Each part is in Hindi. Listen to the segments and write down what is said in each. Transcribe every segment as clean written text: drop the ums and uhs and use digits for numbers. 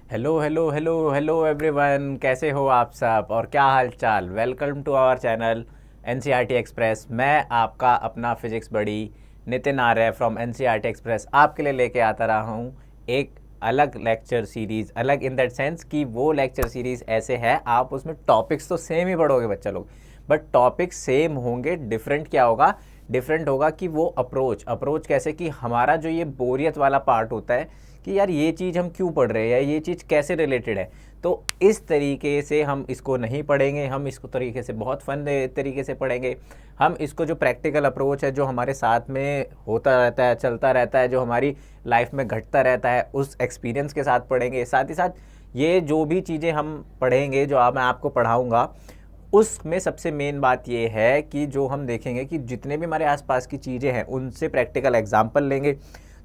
Hello hello hello hello everyone, कैसे हो आप सब और क्या हाल चाल। Welcome to our channel NCERT express. मैं आपका अपना फिजिक्स बड़ी Nitin Arya from NCERT express आपके लिए लेके आता रहा हूँ एक अलग लेक्चर सीरीज़। अलग इन दैट सेंस कि वो लेक्चर सीरीज़ ऐसे है, आप उसमें टॉपिक्स तो सेम ही पढ़ोगे बच्चा लोग, बट टॉपिक सेम होंगे। डिफरेंट क्या होगा, डिफरेंट होगा कि वो अप्रोच कैसे, कि हमारा जो ये बोरियत वाला पार्ट होता है कि यार ये चीज़ हम क्यों पढ़ रहे हैं या ये चीज़ कैसे रिलेटेड है, तो इस तरीके से हम इसको नहीं पढ़ेंगे। हम इसको तरीके से बहुत फन तरीके से पढ़ेंगे। हम इसको जो प्रैक्टिकल अप्रोच है, जो हमारे साथ में होता रहता है, चलता रहता है, जो हमारी लाइफ में घटता रहता है, उस एक्सपीरियंस के साथ पढ़ेंगे। साथ ही साथ ये जो भी चीज़ें हम पढ़ेंगे, जो मैं आपको पढ़ाऊँगा, उसमें सबसे मेन बात ये है कि जो हम देखेंगे कि जितने भी हमारे आसपास की चीज़ें हैं उनसे प्रैक्टिकल एग्जाम्पल लेंगे।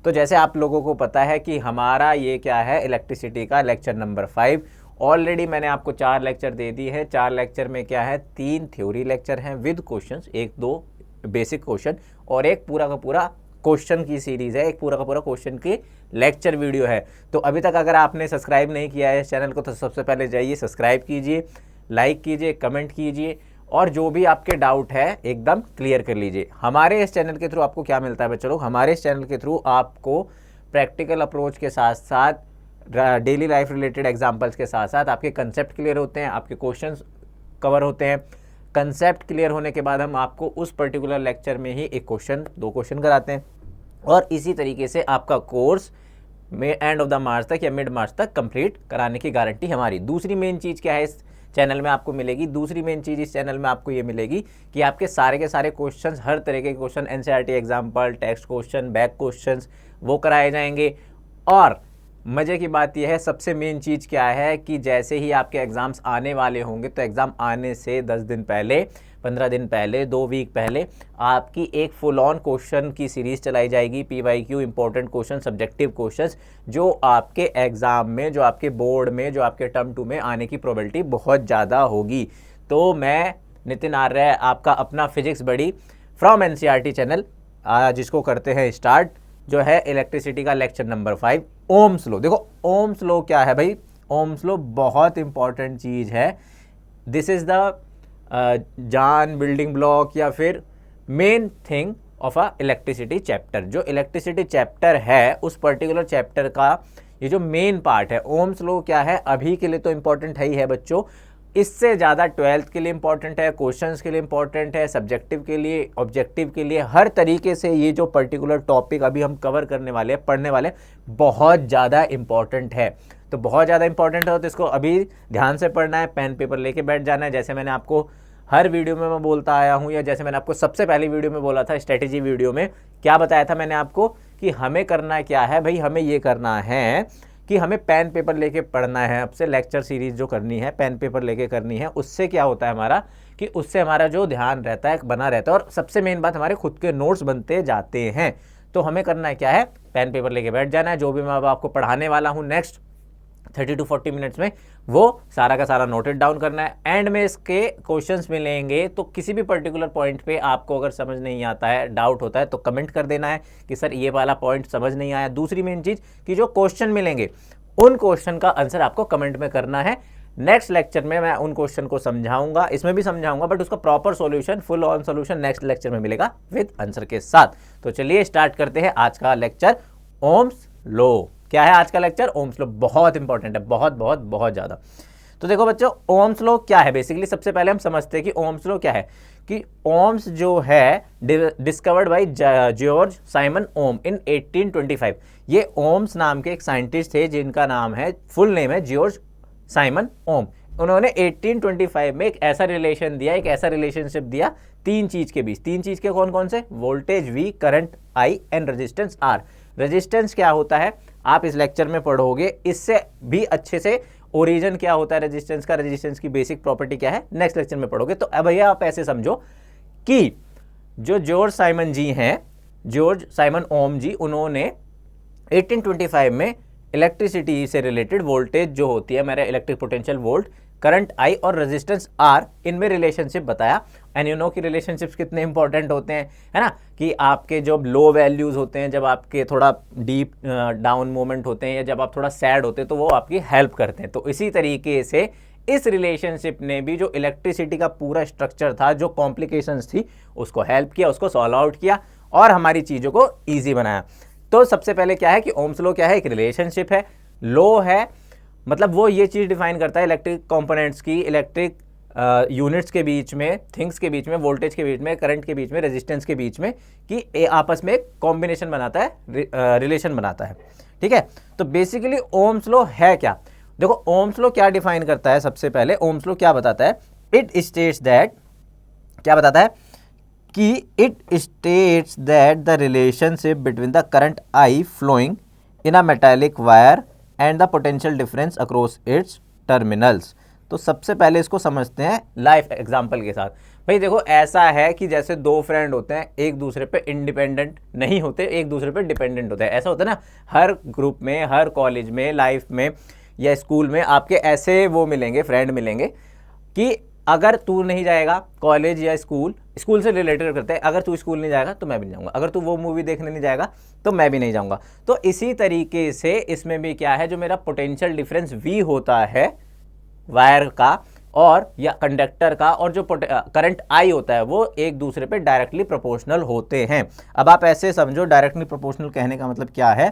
तो जैसे आप लोगों को पता है कि हमारा ये क्या है, इलेक्ट्रिसिटी का लेक्चर नंबर 5। ऑलरेडी मैंने आपको 4 लेक्चर दे दी है। 4 लेक्चर में क्या है, 3 थ्योरी लेक्चर हैं विद क्वेश्चंस, 1-2 बेसिक क्वेश्चन और एक पूरा का पूरा क्वेश्चन की सीरीज़ है, एक पूरा का पूरा क्वेश्चन की लेक्चर वीडियो है। तो अभी तक अगर आपने सब्सक्राइब नहीं किया है इस चैनल को, तो सबसे पहले जाइए सब्सक्राइब कीजिए, लाइक कीजिए, कमेंट कीजिए और जो भी आपके डाउट है एकदम क्लियर कर लीजिए। हमारे इस चैनल के थ्रू आपको क्या मिलता है बच्चों लोग, हमारे इस चैनल के थ्रू आपको प्रैक्टिकल अप्रोच के साथ साथ डेली लाइफ रिलेटेड एग्जांपल्स के साथ साथ आपके कंसेप्ट क्लियर होते हैं, आपके क्वेश्चंस कवर होते हैं। कंसेप्ट क्लियर होने के बाद हम आपको उस पर्टिकुलर लेक्चर में ही एक क्वेश्चन 2 क्वेश्चन कराते हैं और इसी तरीके से आपका कोर्स में एंड ऑफ द मार्च तक या मिड मार्च तक कंप्लीट कराने की गारंटी हमारी। दूसरी मेन चीज़ क्या है इस चैनल में आपको मिलेगी, दूसरी मेन चीज़ इस चैनल में आपको ये मिलेगी कि आपके सारे के सारे क्वेश्चंस, हर तरह के question, NCERT example, text question, back questions, वो कराए जाएंगे। और मज़े की बात यह है, सबसे मेन चीज़ क्या है कि जैसे ही आपके एग्ज़ाम्स आने वाले होंगे तो एग्ज़ाम आने से 10 दिन पहले, 15 दिन पहले, 2 वीक पहले आपकी एक फुल ऑन क्वेश्चन की सीरीज़ चलाई जाएगी। PYQ important question, subjective questions, जो आपके एग्ज़ाम में, जो आपके बोर्ड में, जो आपके टर्म 2 में आने की प्रोबेबिलिटी बहुत ज़्यादा होगी। तो मैं नितिन आर्य, आपका अपना फिजिक्स बड़ी फ्रॉम एनसीईआरटी चैनल, जिसको करते हैं स्टार्ट, जो है इलेक्ट्रिसिटी का लेक्चर नंबर 5, ओम्स लो। देखो ओम्स लो क्या है भाई, ओम्स लो बहुत इंपॉर्टेंट चीज़ है। दिस इज़ द जान बिल्डिंग ब्लॉक या फिर main thing of a electricity chapter. जो इलेक्ट्रिसिटी चैप्टर है उस पर्टिकुलर चैप्टर का ये जो मेन पार्ट है, ओम्स लो क्या है, अभी के लिए तो इंपॉर्टेंट है ही है बच्चों, इससे ज़्यादा 12th के लिए इंपॉर्टेंट है, क्वेश्चंस के लिए इंपॉर्टेंट है, सब्जेक्टिव के लिए, ऑब्जेक्टिव के लिए, हर तरीके से ये जो पर्टिकुलर टॉपिक अभी हम कवर करने वाले हैं, पढ़ने वाले, बहुत ज़्यादा इंपॉर्टेंट है। तो बहुत ज़्यादा इंपॉर्टेंट है तो इसको अभी ध्यान से पढ़ना है, पेन पेपर लेके बैठ जाना है। जैसे मैंने आपको हर वीडियो में मैं बोलता आया हूँ, या जैसे मैंने आपको सबसे पहली वीडियो में बोला था, स्ट्रेटेजी वीडियो में क्या बताया था मैंने आपको कि हमें करना क्या है भाई, हमें ये करना है कि हमें पेन पेपर लेके पढ़ना है। अब से लेक्चर सीरीज जो करनी है पेन पेपर लेके करनी है। उससे क्या होता है हमारा कि उससे हमारा जो ध्यान रहता है बना रहता है, और सबसे मेन बात हमारे खुद के नोट्स बनते जाते हैं। तो हमें करना है क्या है, पेन पेपर लेके बैठ जाना है। जो भी मैं अब आपको पढ़ाने वाला हूँ नेक्स्ट 30 to 40 मिनट्स में, वो सारा का सारा नोटेड डाउन करना है। एंड में इसके क्वेश्चंस मिलेंगे, तो किसी भी पर्टिकुलर पॉइंट पे आपको अगर समझ नहीं आता है, डाउट होता है, तो कमेंट कर देना है कि सर ये वाला पॉइंट समझ नहीं आया। दूसरी मेन चीज़ कि जो क्वेश्चन मिलेंगे उन क्वेश्चन का आंसर आपको कमेंट में करना है। नेक्स्ट लेक्चर में मैं उन क्वेश्चन को समझाऊंगा, इसमें भी समझाऊंगा, बट उसका proper solution, full on solution next lecture में मिलेगा विद आंसर के साथ। तो चलिए स्टार्ट करते हैं आज का लेक्चर, ओम्स लो। क्या है आज का लेक्चर, ओम्स लो। बहुत इंपॉर्टेंट है, बहुत बहुत बहुत ज़्यादा। तो देखो बच्चों, ओम्स लो क्या है, बेसिकली सबसे पहले हम समझते हैं कि ओम्स लो क्या है। कि ओम्स जो है डिस्कवर्ड बाय जॉर्ज साइमन ओम इन 1825। ये ओम्स नाम के एक साइंटिस्ट थे जिनका नाम है, फुल नेम है जॉर्ज साइमन ओम। उन्होंने 1825 में एक ऐसा रिलेशन दिया, एक ऐसा रिलेशनशिप दिया 3 चीज के बीच। 3 चीज के कौन कौन से, voltage V, current I and resistance R। Resistance क्या होता है आप इस लेक्चर में पढ़ोगे, इससे भी अच्छे से ओरिजिन क्या होता है रेजिस्टेंस का, रेजिस्टेंस की बेसिक प्रॉपर्टी क्या है, नेक्स्ट लेक्चर में पढ़ोगे। तो अब भैया आप ऐसे समझो कि जो जॉर्ज साइमन जी हैं, जॉर्ज साइमन ओम जी, उन्होंने 1825 में इलेक्ट्रिसिटी से रिलेटेड वोल्टेज जो होती है, मेरा electric potential volt, current I और रेजिस्टेंस R, इनमें रिलेशनशिप बताया। एंड यू नो कि रिलेशनशिप्स कितने इंपॉर्टेंट होते हैं, है ना, कि आपके जो लो वैल्यूज़ होते हैं, जब आपके थोड़ा डीप डाउन मोमेंट होते हैं या जब आप थोड़ा सैड होते हैं तो वो आपकी हेल्प करते हैं। तो इसी तरीके से इस रिलेशनशिप ने भी जो इलेक्ट्रिसिटी का पूरा स्ट्रक्चर था, जो कॉम्प्लिकेशंस थी, उसको हेल्प किया, उसको सॉल्व आउट किया और हमारी चीज़ों को ईजी बनाया। तो सबसे पहले क्या है कि ओम्स लॉ क्या है, एक रिलेशनशिप है, लॉ है, मतलब वो ये चीज़ डिफाइन करता है इलेक्ट्रिक कंपोनेंट्स की, इलेक्ट्रिक यूनिट्स के बीच में, थिंग्स के बीच में, वोल्टेज के बीच में, करंट के बीच में, रेजिस्टेंस के बीच में, कि आपस में एक कॉम्बिनेशन बनाता है, रिलेशन बनाता है। ठीक है, तो बेसिकली ओम्स लॉ है क्या? देखो ओम्स लॉ क्या डिफाइन करता है, सबसे पहले ओम्स लॉ क्या बताता है, इट स्टेट्स दैट, क्या बताता है कि it states that the relationship between the current I flowing in a metallic wire and the potential difference across its terminals. तो सबसे पहले इसको समझते हैं लाइफ एग्जांपल के साथ। भाई देखो ऐसा है कि जैसे दो फ्रेंड होते हैं, एक दूसरे पे इंडिपेंडेंट नहीं होते, एक दूसरे पे डिपेंडेंट होते हैं। ऐसा होता है ना, हर ग्रुप में, हर कॉलेज में, लाइफ में या स्कूल में आपके ऐसे वो मिलेंगे, फ्रेंड मिलेंगे कि अगर तू नहीं जाएगा कॉलेज या स्कूल, स्कूल से रिलेटेड करते हैं, अगर तू स्कूल नहीं जाएगा तो मैं भी नहीं जाऊंगा, अगर तू वो मूवी देखने नहीं जाएगा तो मैं भी नहीं जाऊंगा। तो इसी तरीके से इसमें भी क्या है, जो मेरा पोटेंशियल डिफरेंस V होता है वायर का और या कंडक्टर का, और जो करंट I होता है वो एक दूसरे पे डायरेक्टली प्रोपोर्शनल होते हैं। अब आप ऐसे समझो, डायरेक्टली प्रोपोर्शनल कहने का मतलब क्या है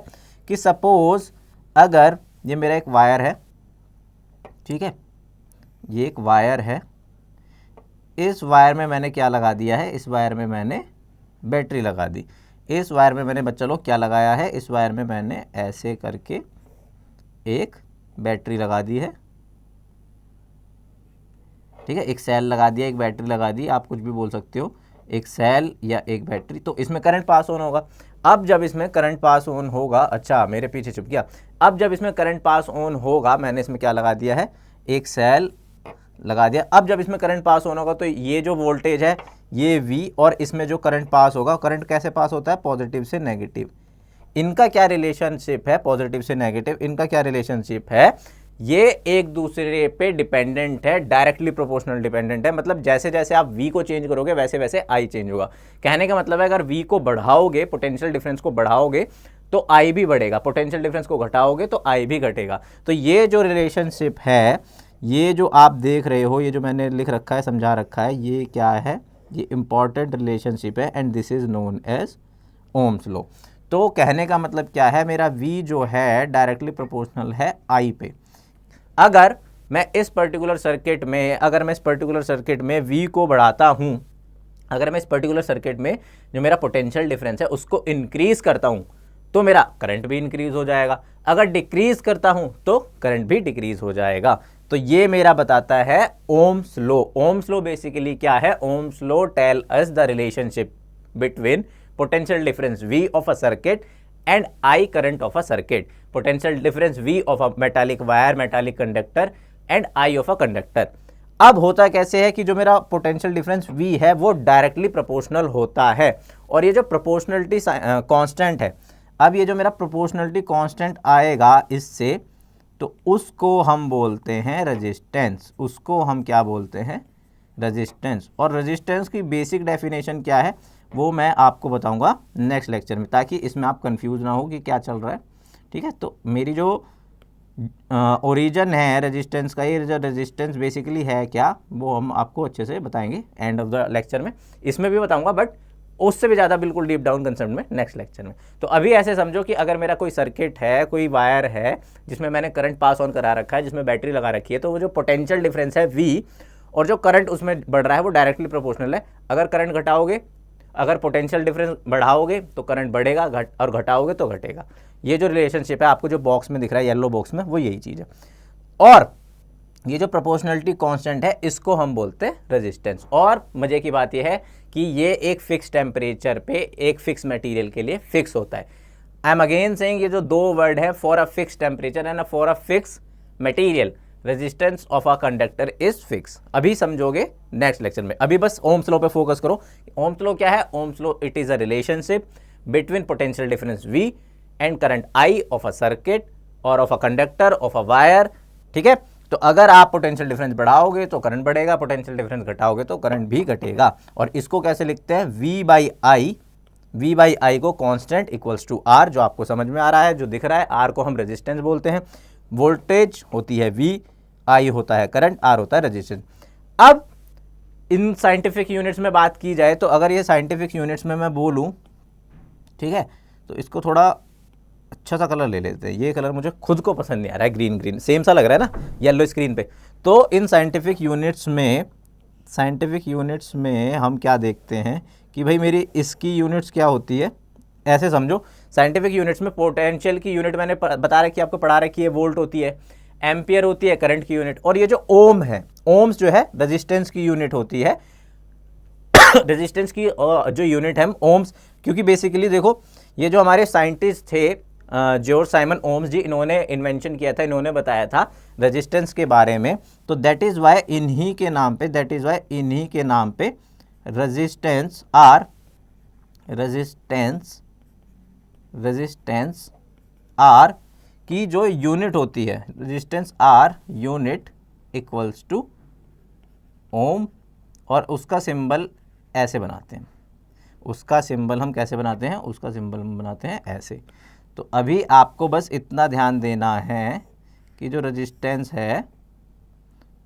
कि सपोज अगर ये मेरा एक वायर है, ठीक है, ये एक वायर है, इस वायर में मैंने क्या लगा दिया है, इस वायर में मैंने बैटरी लगा दी। इस वायर में मैंने बच्चा लोग क्या लगाया है, इस वायर में मैंने ऐसे करके एक बैटरी लगा दी है। ठीक है, एक सेल लगा दिया, एक बैटरी लगा दी, आप कुछ भी बोल सकते हो, एक सेल या एक बैटरी। तो इसमें करंट पास ऑन होगा। अब जब इसमें करंट पास ऑन होगा, अच्छा मेरे पीछे छुप गया, अब जब इसमें करंट पास ऑन होगा, मैंने इसमें क्या लगा दिया है, एक सेल लगा दिया। अब जब इसमें करंट पास ऑन होगा तो ये जो वोल्टेज है ये V, और इसमें जो करंट पास होगा, करंट कैसे पास होता है, पॉजिटिव से नेगेटिव। इनका क्या रिलेशनशिप है, पॉजिटिव से नेगेटिव, इनका क्या रिलेशनशिप है, ये एक दूसरे पे डिपेंडेंट है, डायरेक्टली प्रोपोर्शनल डिपेंडेंट है। मतलब जैसे जैसे आप V को चेंज करोगे वैसे वैसे I चेंज होगा। कहने का मतलब है अगर V को बढ़ाओगे, पोटेंशियल डिफरेंस को बढ़ाओगे तो I भी बढ़ेगा, पोटेंशियल डिफरेंस को घटाओगे तो I भी घटेगा। तो ये जो रिलेशनशिप है, ये जो आप देख रहे हो, ये जो मैंने लिख रखा है, समझा रखा है, ये क्या है, ये इंपॉर्टेंट रिलेशनशिप है and this is known as Ohm's law. तो कहने का मतलब क्या है, मेरा V जो है डायरेक्टली प्रोपोर्शनल है I पे। अगर मैं इस पर्टिकुलर सर्किट में, अगर मैं इस पर्टिकुलर सर्किट में V को बढ़ाता हूं, अगर मैं इस पर्टिकुलर सर्किट में जो मेरा पोटेंशियल डिफरेंस है उसको इंक्रीज करता हूं तो मेरा करंट भी इंक्रीज हो जाएगा, अगर डिक्रीज करता हूं तो करंट भी डिक्रीज हो जाएगा। तो ये मेरा बताता है Ohm's law. Ohm's law basically क्या है, Ohm's law tell us the relationship between potential difference V of a circuit and I current of a circuit, potential difference V of a metallic wire, metallic conductor and I of a conductor. अब होता कैसे है कि जो मेरा पोटेंशियल डिफरेंस V है वो डायरेक्टली प्रोपोर्शनल होता है, और ये जो प्रोपोर्शनलिटी कांस्टेंट है, अब ये जो मेरा प्रोपोर्शनलिटी कांस्टेंट आएगा इससे, तो उसको हम बोलते हैं रेजिस्टेंस, उसको हम क्या बोलते हैं, रेजिस्टेंस। और रेजिस्टेंस की बेसिक डेफिनेशन क्या है वो मैं आपको बताऊंगा नेक्स्ट लेक्चर में, ताकि इसमें आप कंफ्यूज ना हो कि क्या चल रहा है। ठीक है, तो मेरी जो ओरिजिन है रेजिस्टेंस का, ये जो रेजिस्टेंस बेसिकली है क्या, वो हम आपको अच्छे से बताएंगे एंड ऑफ द लेक्चर में। इसमें भी बताऊंगा बट उससे भी ज़्यादा बिल्कुल डीप डाउन कंसेप्ट में नेक्स्ट लेक्चर में। तो अभी ऐसे समझो कि अगर मेरा कोई सर्किट है, कोई वायर है जिसमें मैंने करंट पास ऑन करा रखा है, जिसमें बैटरी लगा रखी है, तो वो जो पोटेंशियल डिफरेंस है V और जो करंट उसमें बढ़ रहा है वो डायरेक्टली प्रोपोर्शनल है। अगर करंट घटाओगे, अगर पोटेंशियल डिफरेंस बढ़ाओगे तो करंट बढ़ेगा, और घटाओगे तो घटेगा। ये जो रिलेशनशिप है आपको जो बॉक्स में दिख रहा है, येलो बॉक्स में, वो यही चीज़ है। और ये जो प्रोपोर्शनलिटी कांस्टेंट है इसको हम बोलते हैं रेजिस्टेंस। और मजे की बात यह है कि ये एक फिक्स टेम्परेचर पे एक फिक्स मटेरियल के लिए फिक्स होता है। आई एम अगेन सेइंग, ये जो दो वर्ड है, for a fix temperature and for a fix material, resistance of a conductor is fix. अभी समझोगे नेक्स्ट लेक्चर में, अभी बस ओम्स लॉ पे फोकस करो। ओम्स लॉ क्या है, Ohm's law it is a relationship between potential difference V and current I of a circuit और of a conductor of a wire. ठीक है, तो अगर आप पोटेंशियल डिफरेंस बढ़ाओगे तो करंट बढ़ेगा, पोटेंशियल डिफरेंस घटाओगे तो करंट भी घटेगा। और इसको कैसे लिखते हैं, V बाई आई को कांस्टेंट इक्वल्स टू R, जो आपको समझ में आ रहा है, जो दिख रहा है। R को हम रेजिस्टेंस बोलते हैं, वोल्टेज होती है V, I होता है करंट, R होता है रेजिस्टेंस। अब इन साइंटिफिक यूनिट्स में बात की जाए तो अगर ये साइंटिफिक यूनिट्स में मैं बोलूँ, ठीक है, तो इसको थोड़ा अच्छा सा कलर ले लेते हैं। ये कलर मुझे खुद को पसंद नहीं आ रहा है, ग्रीन ग्रीन सेम सा लग रहा है ना येलो स्क्रीन पे। तो इन साइंटिफिक यूनिट्स में हम क्या देखते हैं कि भाई मेरी इसकी यूनिट्स क्या होती है, ऐसे समझो। साइंटिफिक यूनिट्स में पोटेंशियल की यूनिट मैंने बता रखी है, आपको पढ़ा रखी है, वोल्ट होती है, एम्पियर होती है करंट की यूनिट, और ये जो ओम है, ओम्स जो है रेजिस्टेंस की यूनिट होती है। रेजिस्टेंस की जो यूनिट है ओम्स, क्योंकि बेसिकली देखो ये जो हमारे साइंटिस्ट थे जॉर्ज साइमन ओम्स जी, इन्होंने इन्वेंशन किया था, इन्होंने बताया था रेजिस्टेंस के बारे में। तो दैट इज़ वाई इन्हीं के नाम पे रेजिस्टेंस आर की जो यूनिट होती है, resistance R unit equals to ohm, और उसका सिंबल ऐसे बनाते हैं। उसका सिंबल हम कैसे बनाते हैं, उसका सिंबल हम बनाते हैं ऐसे। तो अभी आपको बस इतना ध्यान देना है कि जो रेजिस्टेंस है,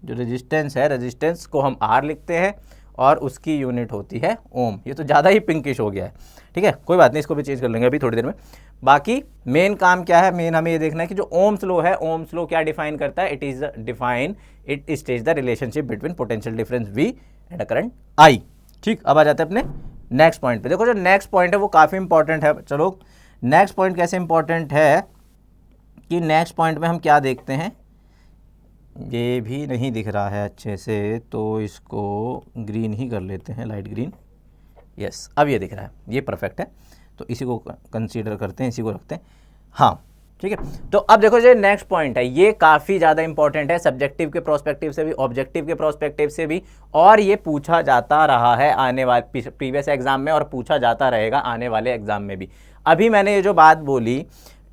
रेजिस्टेंस को हम आर लिखते हैं और उसकी यूनिट होती है ओम। ये तो ज़्यादा ही पिंकिश हो गया है, ठीक है, कोई बात नहीं, इसको भी चेंज कर लेंगे अभी थोड़ी देर में। बाकी मेन काम क्या है, मेन हमें ये देखना है कि जो ओम्स लॉ है, ओम्स लॉ क्या डिफाइन करता है, it stage the relationship between potential difference V and a current I। ठीक, अब आ जाते हैं अपने नेक्स्ट पॉइंट पे। देखो जो नेक्स्ट पॉइंट है वो काफ़ी इंपॉर्टेंट है। चलो नेक्स्ट पॉइंट कैसे इंपॉर्टेंट है कि नेक्स्ट पॉइंट में हम क्या देखते हैं, ये भी नहीं दिख रहा है अच्छे से, तो इसको ग्रीन ही कर लेते हैं, लाइट ग्रीन। यस, अब ये दिख रहा है, ये परफेक्ट है, तो इसी को कंसीडर करते हैं, इसी को रखते हैं। हाँ ठीक है, तो अब देखो जो नेक्स्ट पॉइंट है ये काफ़ी ज़्यादा इंपॉर्टेंट है, सब्जेक्टिव के प्रोस्पेक्टिव से भी, ऑब्जेक्टिव के प्रोस्पेक्टिव से भी, और ये पूछा जाता रहा है आने वाले प्रीवियस एग्जाम में, और पूछा जाता रहेगा आने वाले एग्जाम में भी। अभी मैंने ये जो बात बोली,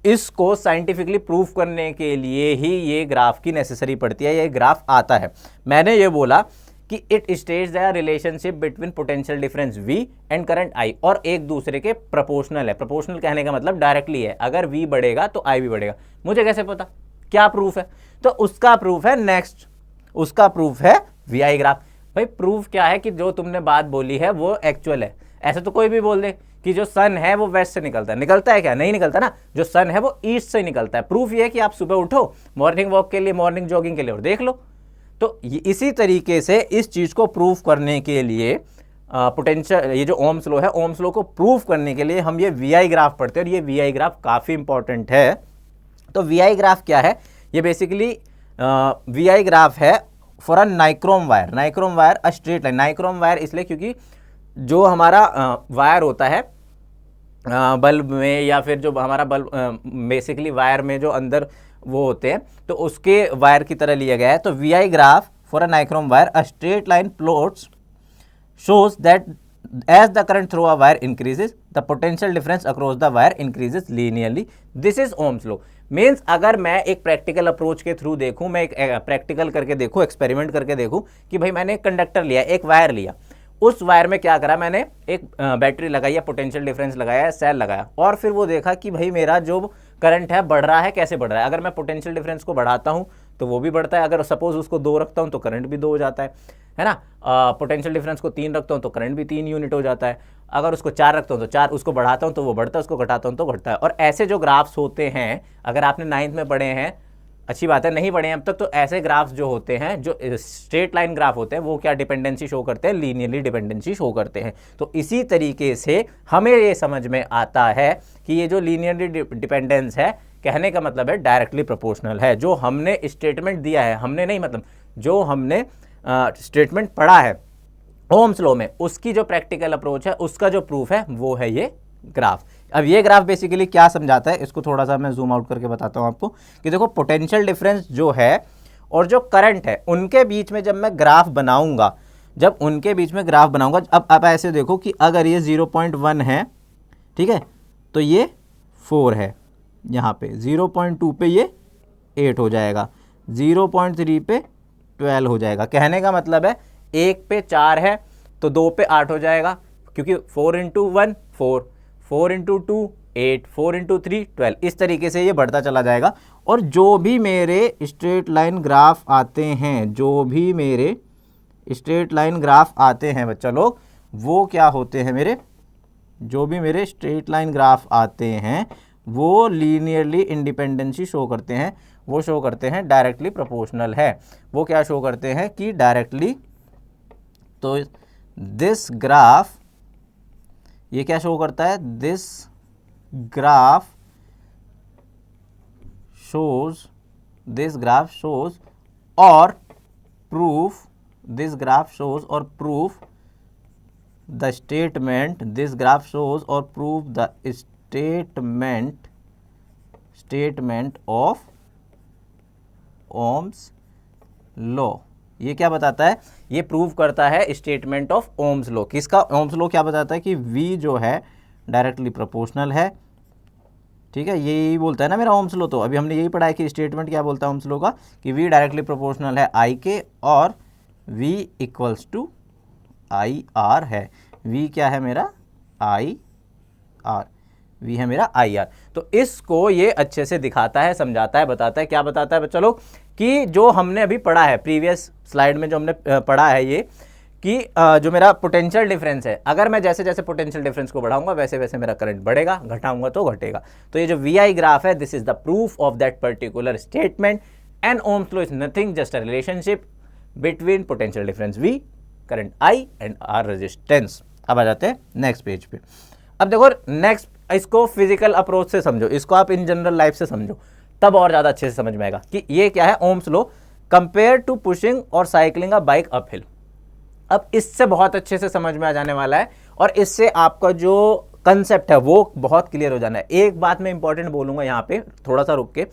इसको साइंटिफिकली प्रूफ करने के लिए ही ये ग्राफ की नेसेसरी पड़ती है, ये ग्राफ आता है। मैंने ये बोला कि it stage the relationship between potential difference V and current I, और एक दूसरे के प्रोपोर्शनल है। प्रोपोर्शनल कहने का मतलब डायरेक्टली है, अगर V बढ़ेगा तो I भी बढ़ेगा। मुझे कैसे पता, क्या प्रूफ है, तो उसका प्रूफ है नेक्स्ट, उसका प्रूफ है VI ग्राफ। भाई प्रूफ क्या है कि जो तुमने बात बोली है वो एक्चुअल है। ऐसे तो कोई भी बोल दे कि जो सन है वो वेस्ट से निकलता है क्या, नहीं निकलता ना, जो सन है वो ईस्ट से निकलता है। प्रूफ ये है कि आप सुबह उठो मॉर्निंग वॉक के लिए, मॉर्निंग जॉगिंग के लिए, और देख लो। तो इसी तरीके से इस चीज़ को प्रूफ करने के लिए पोटेंशियल, ये जो ओम्स लॉ है, ओम्स लॉ को प्रूफ करने के लिए हम ये VI ग्राफ पढ़ते हैं, और ये VI ग्राफ काफ़ी इंपॉर्टेंट है। तो VI ग्राफ क्या है, ये बेसिकली VI ग्राफ है for a nichrome wire a straight line. Nichrome wire इसलिए क्योंकि जो हमारा वायर होता है बल्ब में, या फिर जो हमारा बल्ब बेसिकली वायर में जो अंदर वो होते हैं, तो उसके वायर की तरह लिया गया है। तो VI graph for a nichrome wire a straight line plots shows that as the current through a wire increases, the potential difference across the wire increases linearly. This is Ohm's law. Means अगर मैं एक प्रैक्टिकल अप्रोच के थ्रू देखूं, मैं एक प्रैक्टिकल करके देखूं, एक्सपेरिमेंट करके देखूं कि भाई मैंने एक कंडक्टर लिया, एक वायर लिया, उस वायर में क्या करा, मैंने एक बैटरी लगाई है, पोटेंशियल डिफरेंस लगाया, सेल लगाया, और फिर वो देखा कि भाई मेरा जो करंट है बढ़ रहा है, कैसे बढ़ रहा है। अगर मैं पोटेंशियल डिफरेंस को बढ़ाता हूँ तो वो भी बढ़ता है, अगर सपोज उसको 2 रखता हूँ तो करंट भी 2 हो जाता है ना। पोटेंशियल डिफरेंस को 3 रखता हूँ तो करंट भी 3 यूनिट हो जाता है। अगर उसको 4 रखता हूँ तो 4, उसको बढ़ाता हूँ तो वो बढ़ता है, उसको घटाता हूँ तो घटता है। और ऐसे जो ग्राफ्स होते हैं, अगर आपने 9th में पढ़े हैं, अच्छी बात है, नहीं पढ़े हैं अब तक, तो ऐसे ग्राफ्स जो होते हैं, जो स्ट्रेट लाइन ग्राफ होते हैं, वो क्या डिपेंडेंसी शो करते हैं, लीनियरली डिपेंडेंसी शो करते हैं। तो इसी तरीके से हमें ये समझ में आता है कि ये जो लीनियरली डिपेंडेंस है, कहने का मतलब है डायरेक्टली प्रोपोर्शनल है। जो हमने स्टेटमेंट दिया है, हमने नहीं मतलब जो हमने स्टेटमेंट पढ़ा है ओम्स लॉ में, उसकी जो प्रैक्टिकल अप्रोच है, उसका जो प्रूफ है, वो है ये ग्राफ। अब ये ग्राफ बेसिकली क्या समझाता है, इसको थोड़ा सा मैं जूम आउट करके बताता हूँ आपको कि देखो पोटेंशियल डिफरेंस जो है और जो करंट है, उनके बीच में जब मैं ग्राफ बनाऊंगा, अब आप ऐसे देखो कि अगर ये 0.1 है, ठीक है, तो ये 4 है, यहाँ पे 0.2 पे ये 8 हो जाएगा, 0.3 पे 12 हो जाएगा। कहने का मतलब है 1 पे 4 है तो 2 पे 8 हो जाएगा, क्योंकि 4 इंटू 1 4, 4 इंटू 2 8, 4 इंटू 3 12, इस तरीके से ये बढ़ता चला जाएगा। और जो भी मेरे स्ट्रेट लाइन ग्राफ आते हैं, जो भी मेरे स्ट्रेट लाइन ग्राफ आते हैं बच्चा लोग, वो क्या होते हैं मेरे, जो भी मेरे स्ट्रेट लाइन ग्राफ आते हैं वो लीनियरली इंडिपेंडेंसी शो करते हैं। वो शो करते हैं डायरेक्टली प्रोपोर्शनल है। वो क्या शो करते हैं कि डायरेक्टली, तो दिस ग्राफ, ये क्या शो करता है, this graph shows, this graph shows और प्रूफ, दिस ग्राफ शोज और proof the statement, this graph shows और proof the statement of Ohm's law. ये क्या बताता है, ये प्रूव करता है स्टेटमेंट ऑफ ओम्स लॉ। किसका, ओम्स लॉ क्या बताता है कि V जो है डायरेक्टली प्रोपोर्शनल है। ठीक है, यही बोलता है ना मेरा ओम्स लॉ। तो अभी हमने यही पढ़ा है कि स्टेटमेंट क्या बोलता है ओम्स लॉ का, कि V डायरेक्टली प्रोपोर्शनल है I के और V इक्वल्स टू IR है। V क्या है मेरा, IR, V है मेरा IR। तो इसको ये अच्छे से दिखाता है, समझाता है, बताता है। क्या बताता है बच्चा लोग, कि जो हमने अभी पढ़ा है प्रीवियस स्लाइड में, जो हमने पढ़ा है ये, कि जो मेरा पोटेंशियल डिफरेंस है, अगर मैं जैसे जैसे पोटेंशियल डिफरेंस को बढ़ाऊंगा वैसे वैसे मेरा करंट बढ़ेगा, घटाऊंगा तो घटेगा। तो ये जो VI ग्राफ है, this is the proof of that particular statement and Ohm's law is nothing just a relationship between potential difference V, current I and R resistance. अब आ जाते हैं नेक्स्ट पेज पे। अब देखो नेक्स्ट, इसको फिजिकल अप्रोच से समझो, इसको आप इन जनरल लाइफ से समझो, तब और ज़्यादा अच्छे से समझ में आएगा कि ये क्या है Ohm's law compare to pushing और साइकिलिंग अ बाइक अपहिल। अब इससे बहुत अच्छे से समझ में आ जाने वाला है और इससे आपका जो कंसेप्ट है वो बहुत क्लियर हो जाना है। एक बात मैं इंपॉर्टेंट बोलूँगा यहाँ पे थोड़ा सा रुक के,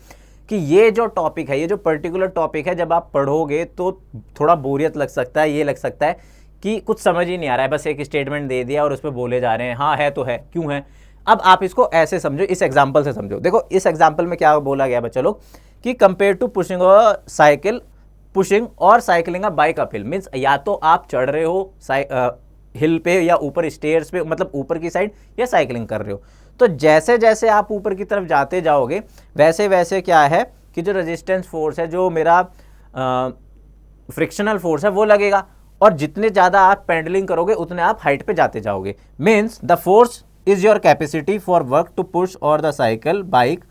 कि ये जो टॉपिक है, ये जो पर्टिकुलर टॉपिक है, जब आप पढ़ोगे तो थोड़ा बोरियत लग सकता है, ये लग सकता है कि कुछ समझ ही नहीं आ रहा है, बस एक स्टेटमेंट दे दिया और उस पर बोले जा रहे हैं, हाँ है तो है, क्यों है। अब आप इसको ऐसे समझो, इस एग्जाम्पल से समझो। देखो इस एग्जाम्पल में क्या बोला गया बच्चा लोग, कि compare to pushing cycle, pushing और cycling a bike uphill, means या तो आप चढ़ रहे हो हिल पे या ऊपर स्टेयर्स पे, मतलब ऊपर की साइड, या साइकिलिंग कर रहे हो। तो जैसे जैसे आप ऊपर की तरफ जाते जाओगे वैसे वैसे क्या है कि जो रेजिस्टेंस फोर्स है, जो मेरा फ्रिक्शनल फोर्स है, वो लगेगा। और जितने ज़्यादा आप पेडलिंग करोगे उतने आप हाइट पे जाते जाओगे। Means the force is your capacity for work to push और द साइकिल, बाइक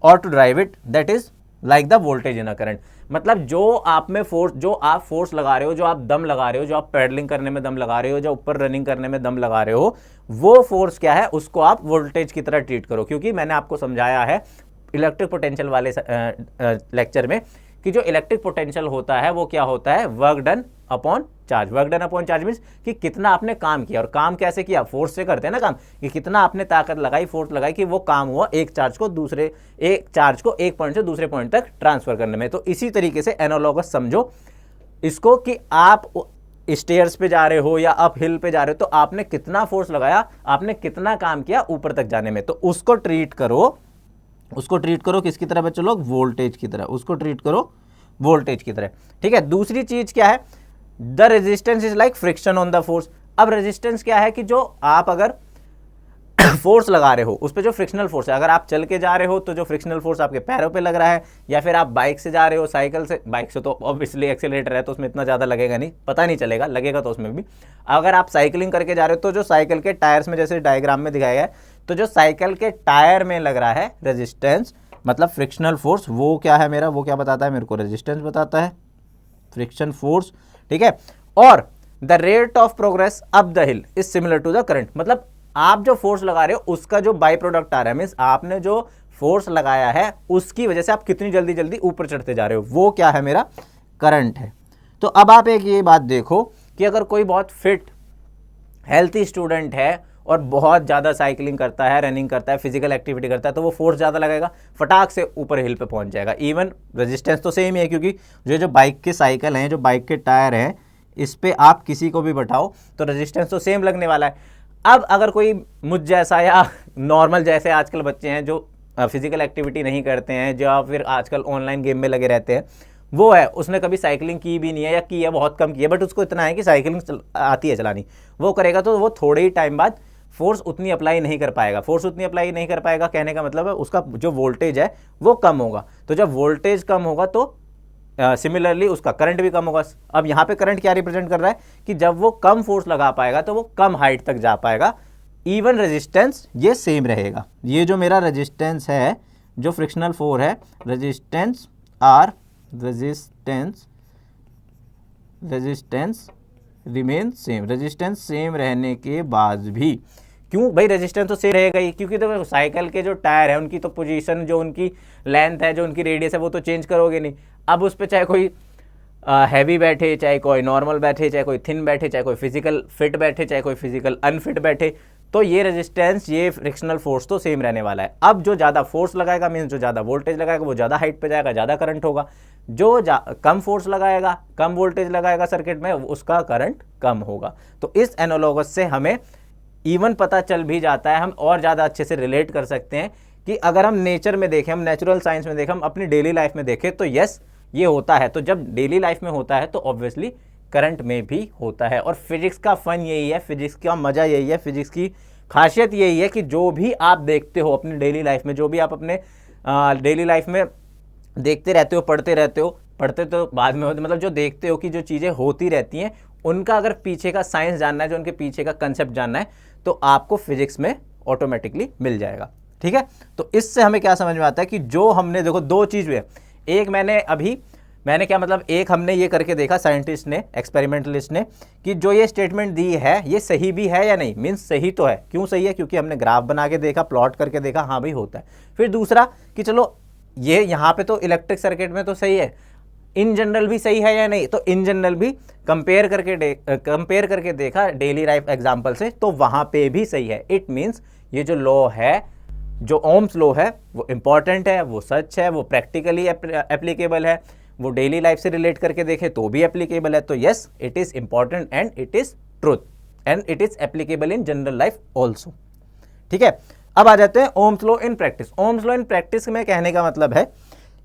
और to drive it, that is like the voltage in a current. मतलब जो आप में फोर्स, जो आप फोर्स लगा रहे हो, जो आप दम लगा रहे हो, जो आप पेडलिंग करने में दम लगा रहे हो, जो ऊपर रनिंग करने में दम लगा रहे हो, वो फोर्स क्या है, उसको आप वोल्टेज की तरह ट्रीट करो। क्योंकि मैंने आपको समझाया है इलेक्ट्रिक पोटेंशियल वाले लेक्चर में कि जो इलेक्ट्रिक पोटेंशियल होता है वो क्या होता है, work done upon charge. Work done upon charge means कि कितना आपने काम किया, और काम कैसे किया, फोर्स से करते हैं ना काम, कि कितना आपने ताकत लगाई, फोर्स लगाई कि वो काम हुआ एक चार्ज को एक पॉइंट से दूसरे पॉइंट तक ट्रांसफर करने में। तो इसी तरीके से एनालॉगस समझो इसको, कि आप स्टेयर्स पे जा रहे हो या अप हिल पे जा रहे हो, तो आपने कितना फोर्स लगाया, आपने कितना काम किया ऊपर तक जाने में, तो उसको ट्रीट करो, किसकी तरह बच्चों लोग, वोल्टेज की तरह। उसको ट्रीट करो वोल्टेज की तरह। ठीक है, दूसरी चीज क्या है, the resistance is like friction on the force. अब रेजिस्टेंस क्या है कि जो आप अगर फोर्स लगा रहे हो उस पर जो फ्रिक्शनल फोर्स है, अगर आप चल के जा रहे हो तो जो फ्रिक्शनल फोर्स आपके पैरों पे लग रहा है, या फिर आप बाइक से जा रहे हो, साइकिल से, बाइक से तो ऑब्वियसली एक्सीलरेटर है तो उसमें इतना ज़्यादा लगेगा नहीं, पता नहीं चलेगा, लगेगा तो उसमें भी। अगर आप साइकिलिंग करके जा रहे हो तो जो साइकिल के टायर्स में, जैसे डायग्राम में दिखाया है, तो जो साइकिल के टायर में लग रहा है रेजिस्टेंस, मतलब फ्रिक्शनल फोर्स, वो क्या है मेरा, वो क्या बताता है मेरे को, रेजिस्टेंस बताता है, फ्रिक्शन फोर्स। ठीक है, और the rate of progress up the hill is similar to the current. मतलब आप जो फोर्स लगा रहे हो उसका जो बाई प्रोडक्ट आ रहा है, मीन्स आपने जो फोर्स लगाया है उसकी वजह से आप कितनी जल्दी जल्दी ऊपर चढ़ते जा रहे हो, वो क्या है मेरा, करंट है। तो अब आप एक ये बात देखो कि अगर कोई बहुत फिट हेल्थी स्टूडेंट है और बहुत ज़्यादा साइकिलिंग करता है, रनिंग करता है, फिजिकल एक्टिविटी करता है, तो वो फोर्स ज़्यादा लगाएगा, फटाक से ऊपर हिल पे पहुंच जाएगा। इवन रेजिस्टेंस तो सेम ही है, क्योंकि जो बाइक के साइकिल हैं, जो बाइक के टायर हैं, इस पे आप किसी को भी बैठाओ तो रेजिस्टेंस तो सेम लगने वाला है। अब अगर कोई मुझ जैसा या नॉर्मल जैसे आजकल बच्चे हैं जो फिजिकल एक्टिविटी नहीं करते हैं, जो फिर आजकल ऑनलाइन गेम में लगे रहते हैं, वो है, उसने कभी साइकिलिंग की भी नहीं है या की है बहुत कम की है, बट उसको इतना है कि साइकिलिंग आती है चलानी, वो करेगा तो वो थोड़े ही टाइम बाद फोर्स उतनी अप्लाई नहीं कर पाएगा। फोर्स उतनी अप्लाई नहीं कर पाएगा कहने का मतलब है उसका जो वोल्टेज है वो कम होगा। तो जब वोल्टेज कम होगा तो सिमिलरली उसका करंट भी कम होगा। अब यहाँ पे करंट क्या रिप्रेजेंट कर रहा है कि जब वो कम फोर्स लगा पाएगा तो वो कम हाइट तक जा पाएगा। इवन रेजिस्टेंस ये सेम रहेगा। ये जो मेरा रेजिस्टेंस है, जो फ्रिक्शनल फोर्स है, resistance remain same. Resistance same रहने के बाद भी, क्यों भाई रेजिस्टेंस तो सेम रहेगा ही, क्योंकि तो साइकिल के जो टायर है उनकी तो पोजीशन, जो उनकी लेंथ है, जो उनकी रेडियस है, वो तो चेंज करोगे नहीं। अब उस पर चाहे कोई हैवी बैठे, चाहे कोई नॉर्मल बैठे, चाहे कोई थिन बैठे, चाहे कोई फिजिकल फिट बैठे, चाहे कोई फिजिकल अनफिट बैठे, तो ये रेजिस्टेंस, ये फ्रिक्शनल फोर्स तो सेम रहने वाला है। अब जो ज़्यादा फोर्स लगाएगा मीन्स जो ज़्यादा वोल्टेज लगाएगा वो ज़्यादा हाइट पे जाएगा, ज़्यादा करंट होगा। जो कम फोर्स लगाएगा, कम वोल्टेज लगाएगा सर्किट में, उसका करंट कम होगा। तो इस एनालॉगस से हमें इवन पता चल भी जाता है, हम और ज़्यादा अच्छे से रिलेट कर सकते हैं कि अगर हम नेचर में देखें, हम नेचुरल साइंस में देखें, हम अपनी डेली लाइफ में देखें तो यस ये होता है। तो जब डेली लाइफ में होता है तो ऑब्वियसली करंट में भी होता है। और फिजिक्स का फन यही है, फिजिक्स का मजा यही है, फिजिक्स की खासियत यही है कि जो भी आप देखते हो अपनी डेली लाइफ में, जो भी आप अपने डेली लाइफ में देखते रहते हो, पढ़ते तो बाद में होते, मतलब जो देखते हो कि जो चीज़ें होती रहती हैं उनका अगर पीछे का साइंस जानना है, जो उनके पीछे का कंसेप्ट जानना है, तो आपको फिजिक्स में ऑटोमेटिकली मिल जाएगा। ठीक है, तो इससे हमें क्या समझ में आता है कि जो हमने, देखो दो चीज़ हुए, एक मैंने क्या मतलब, एक हमने ये करके देखा साइंटिस्ट ने, एक्सपेरिमेंटलिस्ट ने, कि जो ये स्टेटमेंट दी है ये सही भी है या नहीं। मीन्स सही तो है, क्यों सही है, क्योंकि हमने ग्राफ बना के देखा, प्लॉट करके देखा, हाँ भाई होता है। फिर दूसरा कि चलो ये यहाँ पे तो इलेक्ट्रिक सर्किट में तो सही है, इन जनरल भी सही है या नहीं, तो इन जनरल भी कंपेयर करके देखा डेली लाइफ एग्जांपल से, तो वहाँ पे भी सही है। इट मीन्स ये जो लॉ है, जो ओम्स लॉ है, वो इंपॉर्टेंट है, वो सच है, वो प्रैक्टिकली एप्लीकेबल है, वो डेली लाइफ से रिलेट करके देखे तो भी एप्लीकेबल है। तो yes, it is important and it is truth and it is applicable in general life also. ठीक है, अब आ जाते हैं Ohm's law in practice. Ohms law in practice में कहने का मतलब है,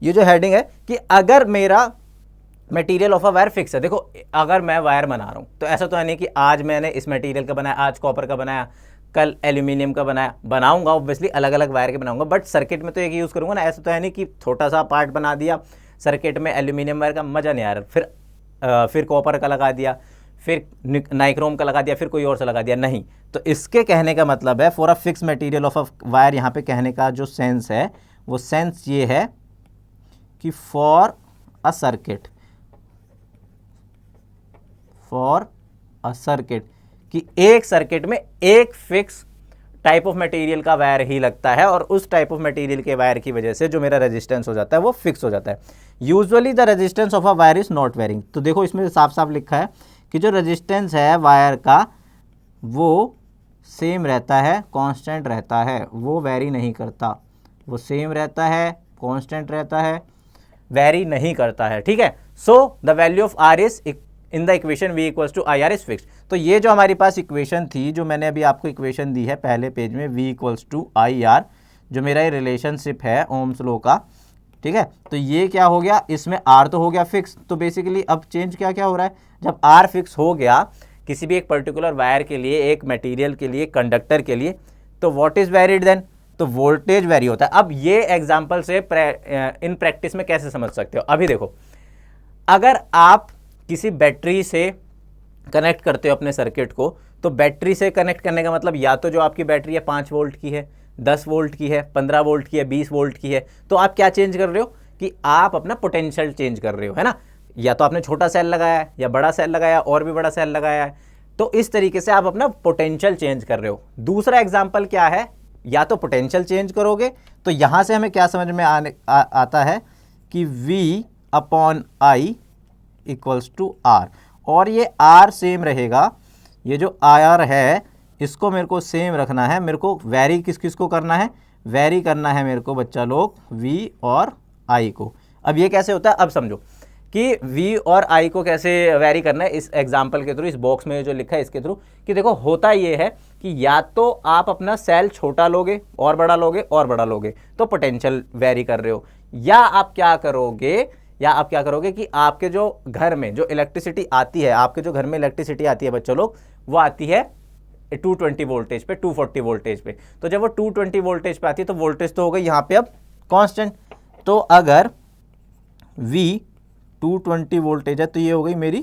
ये जो हेडिंग है कि अगर मेरा material of a wire fix है, देखो अगर मैं वायर बना रहा हूँ तो ऐसा तो है नहीं कि आज मैंने इस मटेरियल का बनाया, आज कॉपर का बनाया, कल एल्यूमिनियम का बनाऊंगा ऑब्वियसली अलग अलग वायर के बनाऊंगा, बट सर्किट में तो एक यूज़ करूंगा ना। ऐसा तो है नहीं कि छोटा सा पार्ट बना दिया सर्किट में एल्यूमिनियम वायर का, मज़ा नहीं आ रहा, फिर कॉपर का लगा दिया, फिर नाइक्रोम का लगा दिया, फिर कोई और सा लगा दिया, नहीं। तो इसके कहने का मतलब है for a fix material of a wire, यहाँ पे कहने का जो सेंस है वो सेंस ये है कि फॉर अ सर्किट कि एक सर्किट में एक फिक्स टाइप ऑफ मटेरियल का वायर ही लगता है, और उस टाइप ऑफ मटेरियल के वायर की वजह से जो मेरा रेजिस्टेंस हो जाता है वो फिक्स हो जाता है। Usually the resistance of a wire is not varying. तो देखो इसमें साफ साफ लिखा है कि जो रेजिस्टेंस है वायर का वो सेम रहता है, कांस्टेंट रहता है, वो वेरी नहीं करता, वो सेम रहता है, कांस्टेंट रहता है, वेरी नहीं करता है। ठीक है, so the value of R is in the equation V equals to I R is fixed. तो ये जो हमारी पास इक्वेशन थी, जो मैंने अभी आपको इक्वेशन दी है पहले पेज में, V equals to I R, जो मेरा ये रिलेशनशिप है ओम्स लॉ का, ठीक है, तो ये क्या हो गया, इसमें R तो हो गया फिक्स। तो बेसिकली अब चेंज क्या क्या हो रहा है, जब R फिक्स हो गया किसी भी एक पर्टिकुलर वायर के लिए, एक मटेरियल के लिए, कंडक्टर के लिए, तो व्हाट इज वेरिड देन, तो वोल्टेज वेरी होता है। अब ये एग्जांपल से इन प्रैक्टिस में कैसे समझ सकते हो, अभी देखो, अगर आप किसी बैटरी से कनेक्ट करते हो अपने सर्किट को, तो बैटरी से कनेक्ट करने का मतलब या तो जो आपकी बैटरी है 5 वोल्ट की है, 10 वोल्ट की है, 15 वोल्ट की है, 20 वोल्ट की है, तो आप क्या चेंज कर रहे हो कि आप अपना पोटेंशियल चेंज कर रहे हो, है ना। या तो आपने छोटा सेल लगाया है, या बड़ा सेल लगाया, और भी बड़ा सेल लगाया है, तो इस तरीके से आप अपना पोटेंशियल चेंज कर रहे हो। दूसरा एग्जाम्पल क्या है, या तो पोटेंशियल चेंज करोगे, तो यहाँ से हमें क्या समझ में आता है कि V upon I equals to R, और ये आर सेम रहेगा। ये जो आर है इसको मेरे को सेम रखना है, मेरे को वेरी किस को करना है, वेरी करना है मेरे को बच्चा लोग V और I को। अब ये कैसे होता है, अब समझो कि V और I को कैसे वेरी करना है इस एग्जाम्पल के थ्रू, इस बॉक्स में जो लिखा है इसके थ्रू, कि देखो होता ये है कि या तो आप अपना सेल छोटा लोगे और बड़ा लोगे और बड़ा लोगे, तो पोटेंशियल वेरी कर रहे हो, या आप क्या करोगे, या आप क्या करोगे कि आपके जो घर में जो इलेक्ट्रिसिटी आती है, आपके जो घर में इलेक्ट्रिसिटी आती है बच्चों लोग, वो आती है 220 वोल्टेज पे, 240 वोल्टेज पे। तो जब वो 220 वोल्टेज पे आती है तो वोल्टेज तो हो गई यहाँ पे अब कांस्टेंट। तो अगर V 220 वोल्टेज है तो ये हो गई मेरी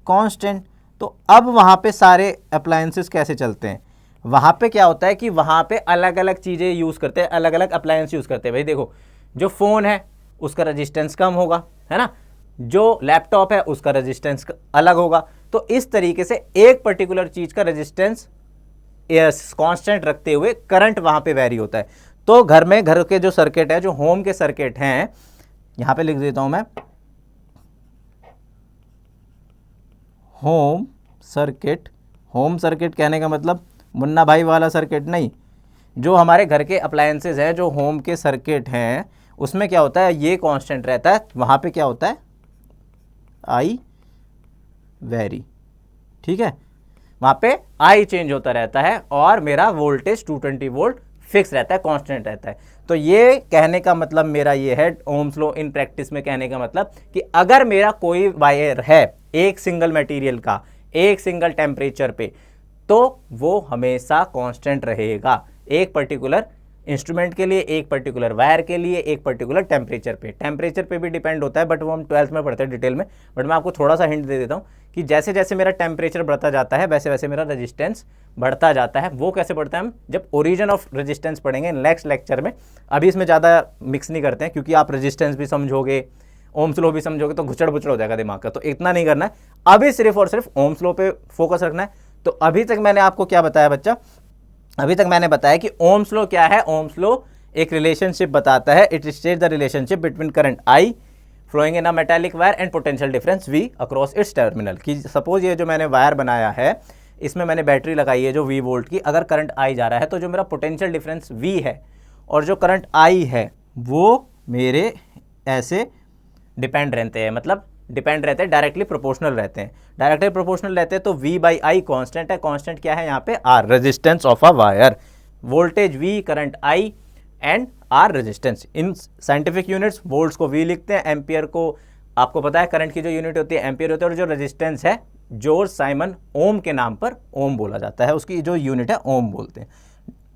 कांस्टेंट। तो अब वहाँ पे सारे अप्लायंसेस कैसे चलते हैं, वहाँ पे क्या होता है कि वहाँ पे अलग अलग चीज़ें यूज़ करते हैं, अलग अलग अप्लायंस यूज़ करते हैं। भाई देखो, जो फ़ोन है उसका रजिस्टेंस कम होगा, है ना, जो लैपटॉप है उसका रजिस्टेंस अलग होगा। तो इस तरीके से एक पर्टिकुलर चीज़ का रजिस्टेंस कांस्टेंट रखते हुए करंट वहाँ पे वेरी होता है। तो घर में, घर के जो सर्किट है, जो होम के सर्किट हैं, यहाँ पे लिख देता हूँ मैं, होम सर्किट। होम सर्किट कहने का मतलब मुन्ना भाई वाला सर्किट नहीं, जो हमारे घर के अप्लायंसेज हैं, जो होम के सर्किट हैं, उसमें क्या होता है, ये कांस्टेंट रहता है। वहाँ पे क्या होता है, आई वेरी, ठीक है, वहाँ पे आई चेंज होता रहता है और मेरा वोल्टेज 220 वोल्ट फिक्स रहता है, कांस्टेंट रहता है। तो ये कहने का मतलब मेरा ये है, ओम्स लॉ इन प्रैक्टिस में कहने का मतलब कि अगर मेरा कोई वायर है एक सिंगल मटेरियल का, एक सिंगल टेम्परेचर पे, तो वो हमेशा कांस्टेंट रहेगा, एक पर्टिकुलर इंस्ट्रूमेंट के लिए, एक पर्टिकुलर वायर के लिए, एक पर्टिकुलर टेम्परेचर पे भी डिपेंड होता है, बट वो हम 12th में पढ़ते हैं डिटेल में। बट मैं आपको थोड़ा सा हिंट दे देता हूँ कि जैसे जैसे मेरा टेम्परेचर बढ़ता जाता है वैसे वैसे मेरा रेजिस्टेंस बढ़ता जाता है। वो कैसे बढ़ता है, हम जब ओरिजिन ऑफ रेजिस्टेंस पढ़ेंगे नेक्स्ट लेक्चर में। अभी इसमें ज़्यादा मिक्स नहीं करते हैं, क्योंकि आप रेजिस्टेंस भी समझोगे, ओम्स लॉ भी समझोगे तो घुचड़ बुचड़ हो जाएगा दिमाग का, तो इतना नहीं करना है। अभी सिर्फ और सिर्फ ओम्स लॉ पे फोकस रखना है। तो अभी तक मैंने आपको क्या बताया बच्चा, अभी तक मैंने बताया कि ओम्स लॉ क्या है। ओम्स लॉ एक रिलेशनशिप बताता है, it states the relationship between current I flowing in a metallic wire and potential difference V across its terminal. कि सपोज ये जो मैंने वायर बनाया है, इसमें मैंने बैटरी लगाई है जो V वोल्ट की, अगर करंट आई जा रहा है तो जो मेरा पोटेंशियल डिफरेंस V है और जो करंट आई है वो मेरे ऐसे डिपेंड रहते हैं, मतलब डिपेंड रहते हैं, डायरेक्टली प्रोपोर्शनल रहते हैं। डायरेक्टली प्रोपोर्शनल रहते हैं तो V बाई आई कांस्टेंट है। कांस्टेंट क्या है यहाँ पे, R, resistance of a wire. Voltage V, current I and R resistance. In scientific units volts को V लिखते हैं, एम्पियर को आपको पता है करंट की जो यूनिट होती है एम्पियर होती है, और जो रेजिस्टेंस है जॉर्ज साइमन ओम के नाम पर ओम बोला जाता है, उसकी जो यूनिट है ओम बोलते हैं।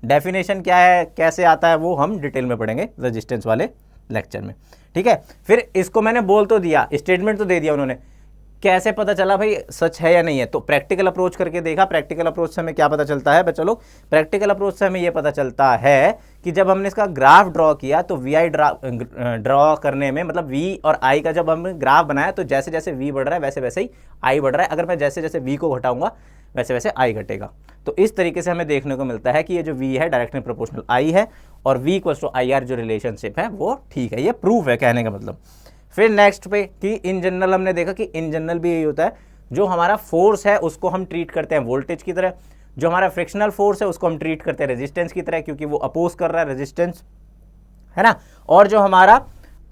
डेफिनेशन क्या है, कैसे आता है, वो हम डिटेल में पढ़ेंगे रेजिस्टेंस वाले लेक्चर में, ठीक है। फिर इसको मैंने बोल तो दिया, स्टेटमेंट तो दे दिया उन्होंने, कैसे पता चला भाई सच है या नहीं है, तो प्रैक्टिकल अप्रोच करके देखा। प्रैक्टिकल अप्रोच से हमें क्या पता चलता है बच्चों लोग, प्रैक्टिकल अप्रोच से हमें ये पता चलता है कि जब हमने इसका ग्राफ ड्रॉ किया तो वी आई ड्रॉ करने में, मतलब वी और आई का जब हमने ग्राफ बनाया तो जैसे जैसे वी बढ़ रहा है वैसे वैसे ही आई बढ़ रहा है। अगर मैं जैसे जैसे वी को घटाऊंगा वैसे वैसे आई घटेगा। तो इस तरीके से हमें देखने को मिलता है कि ये जो V है डायरेक्टली प्रोपोर्शनल आई है और V इक्वल्स टू IR जो रिलेशनशिप है वो ठीक है, ये प्रूफ है कहने का मतलब। फिर नेक्स्ट पे कि इन जनरल हमने देखा कि इन जनरल भी यही होता है, जो हमारा फोर्स है उसको हम ट्रीट करते हैं वोल्टेज की तरह, जो हमारा फ्रिक्शनल फोर्स है उसको हम ट्रीट करते हैं रेजिस्टेंस की तरह, क्योंकि वो अपोज कर रहा है रेजिस्टेंस, है ना। और जो हमारा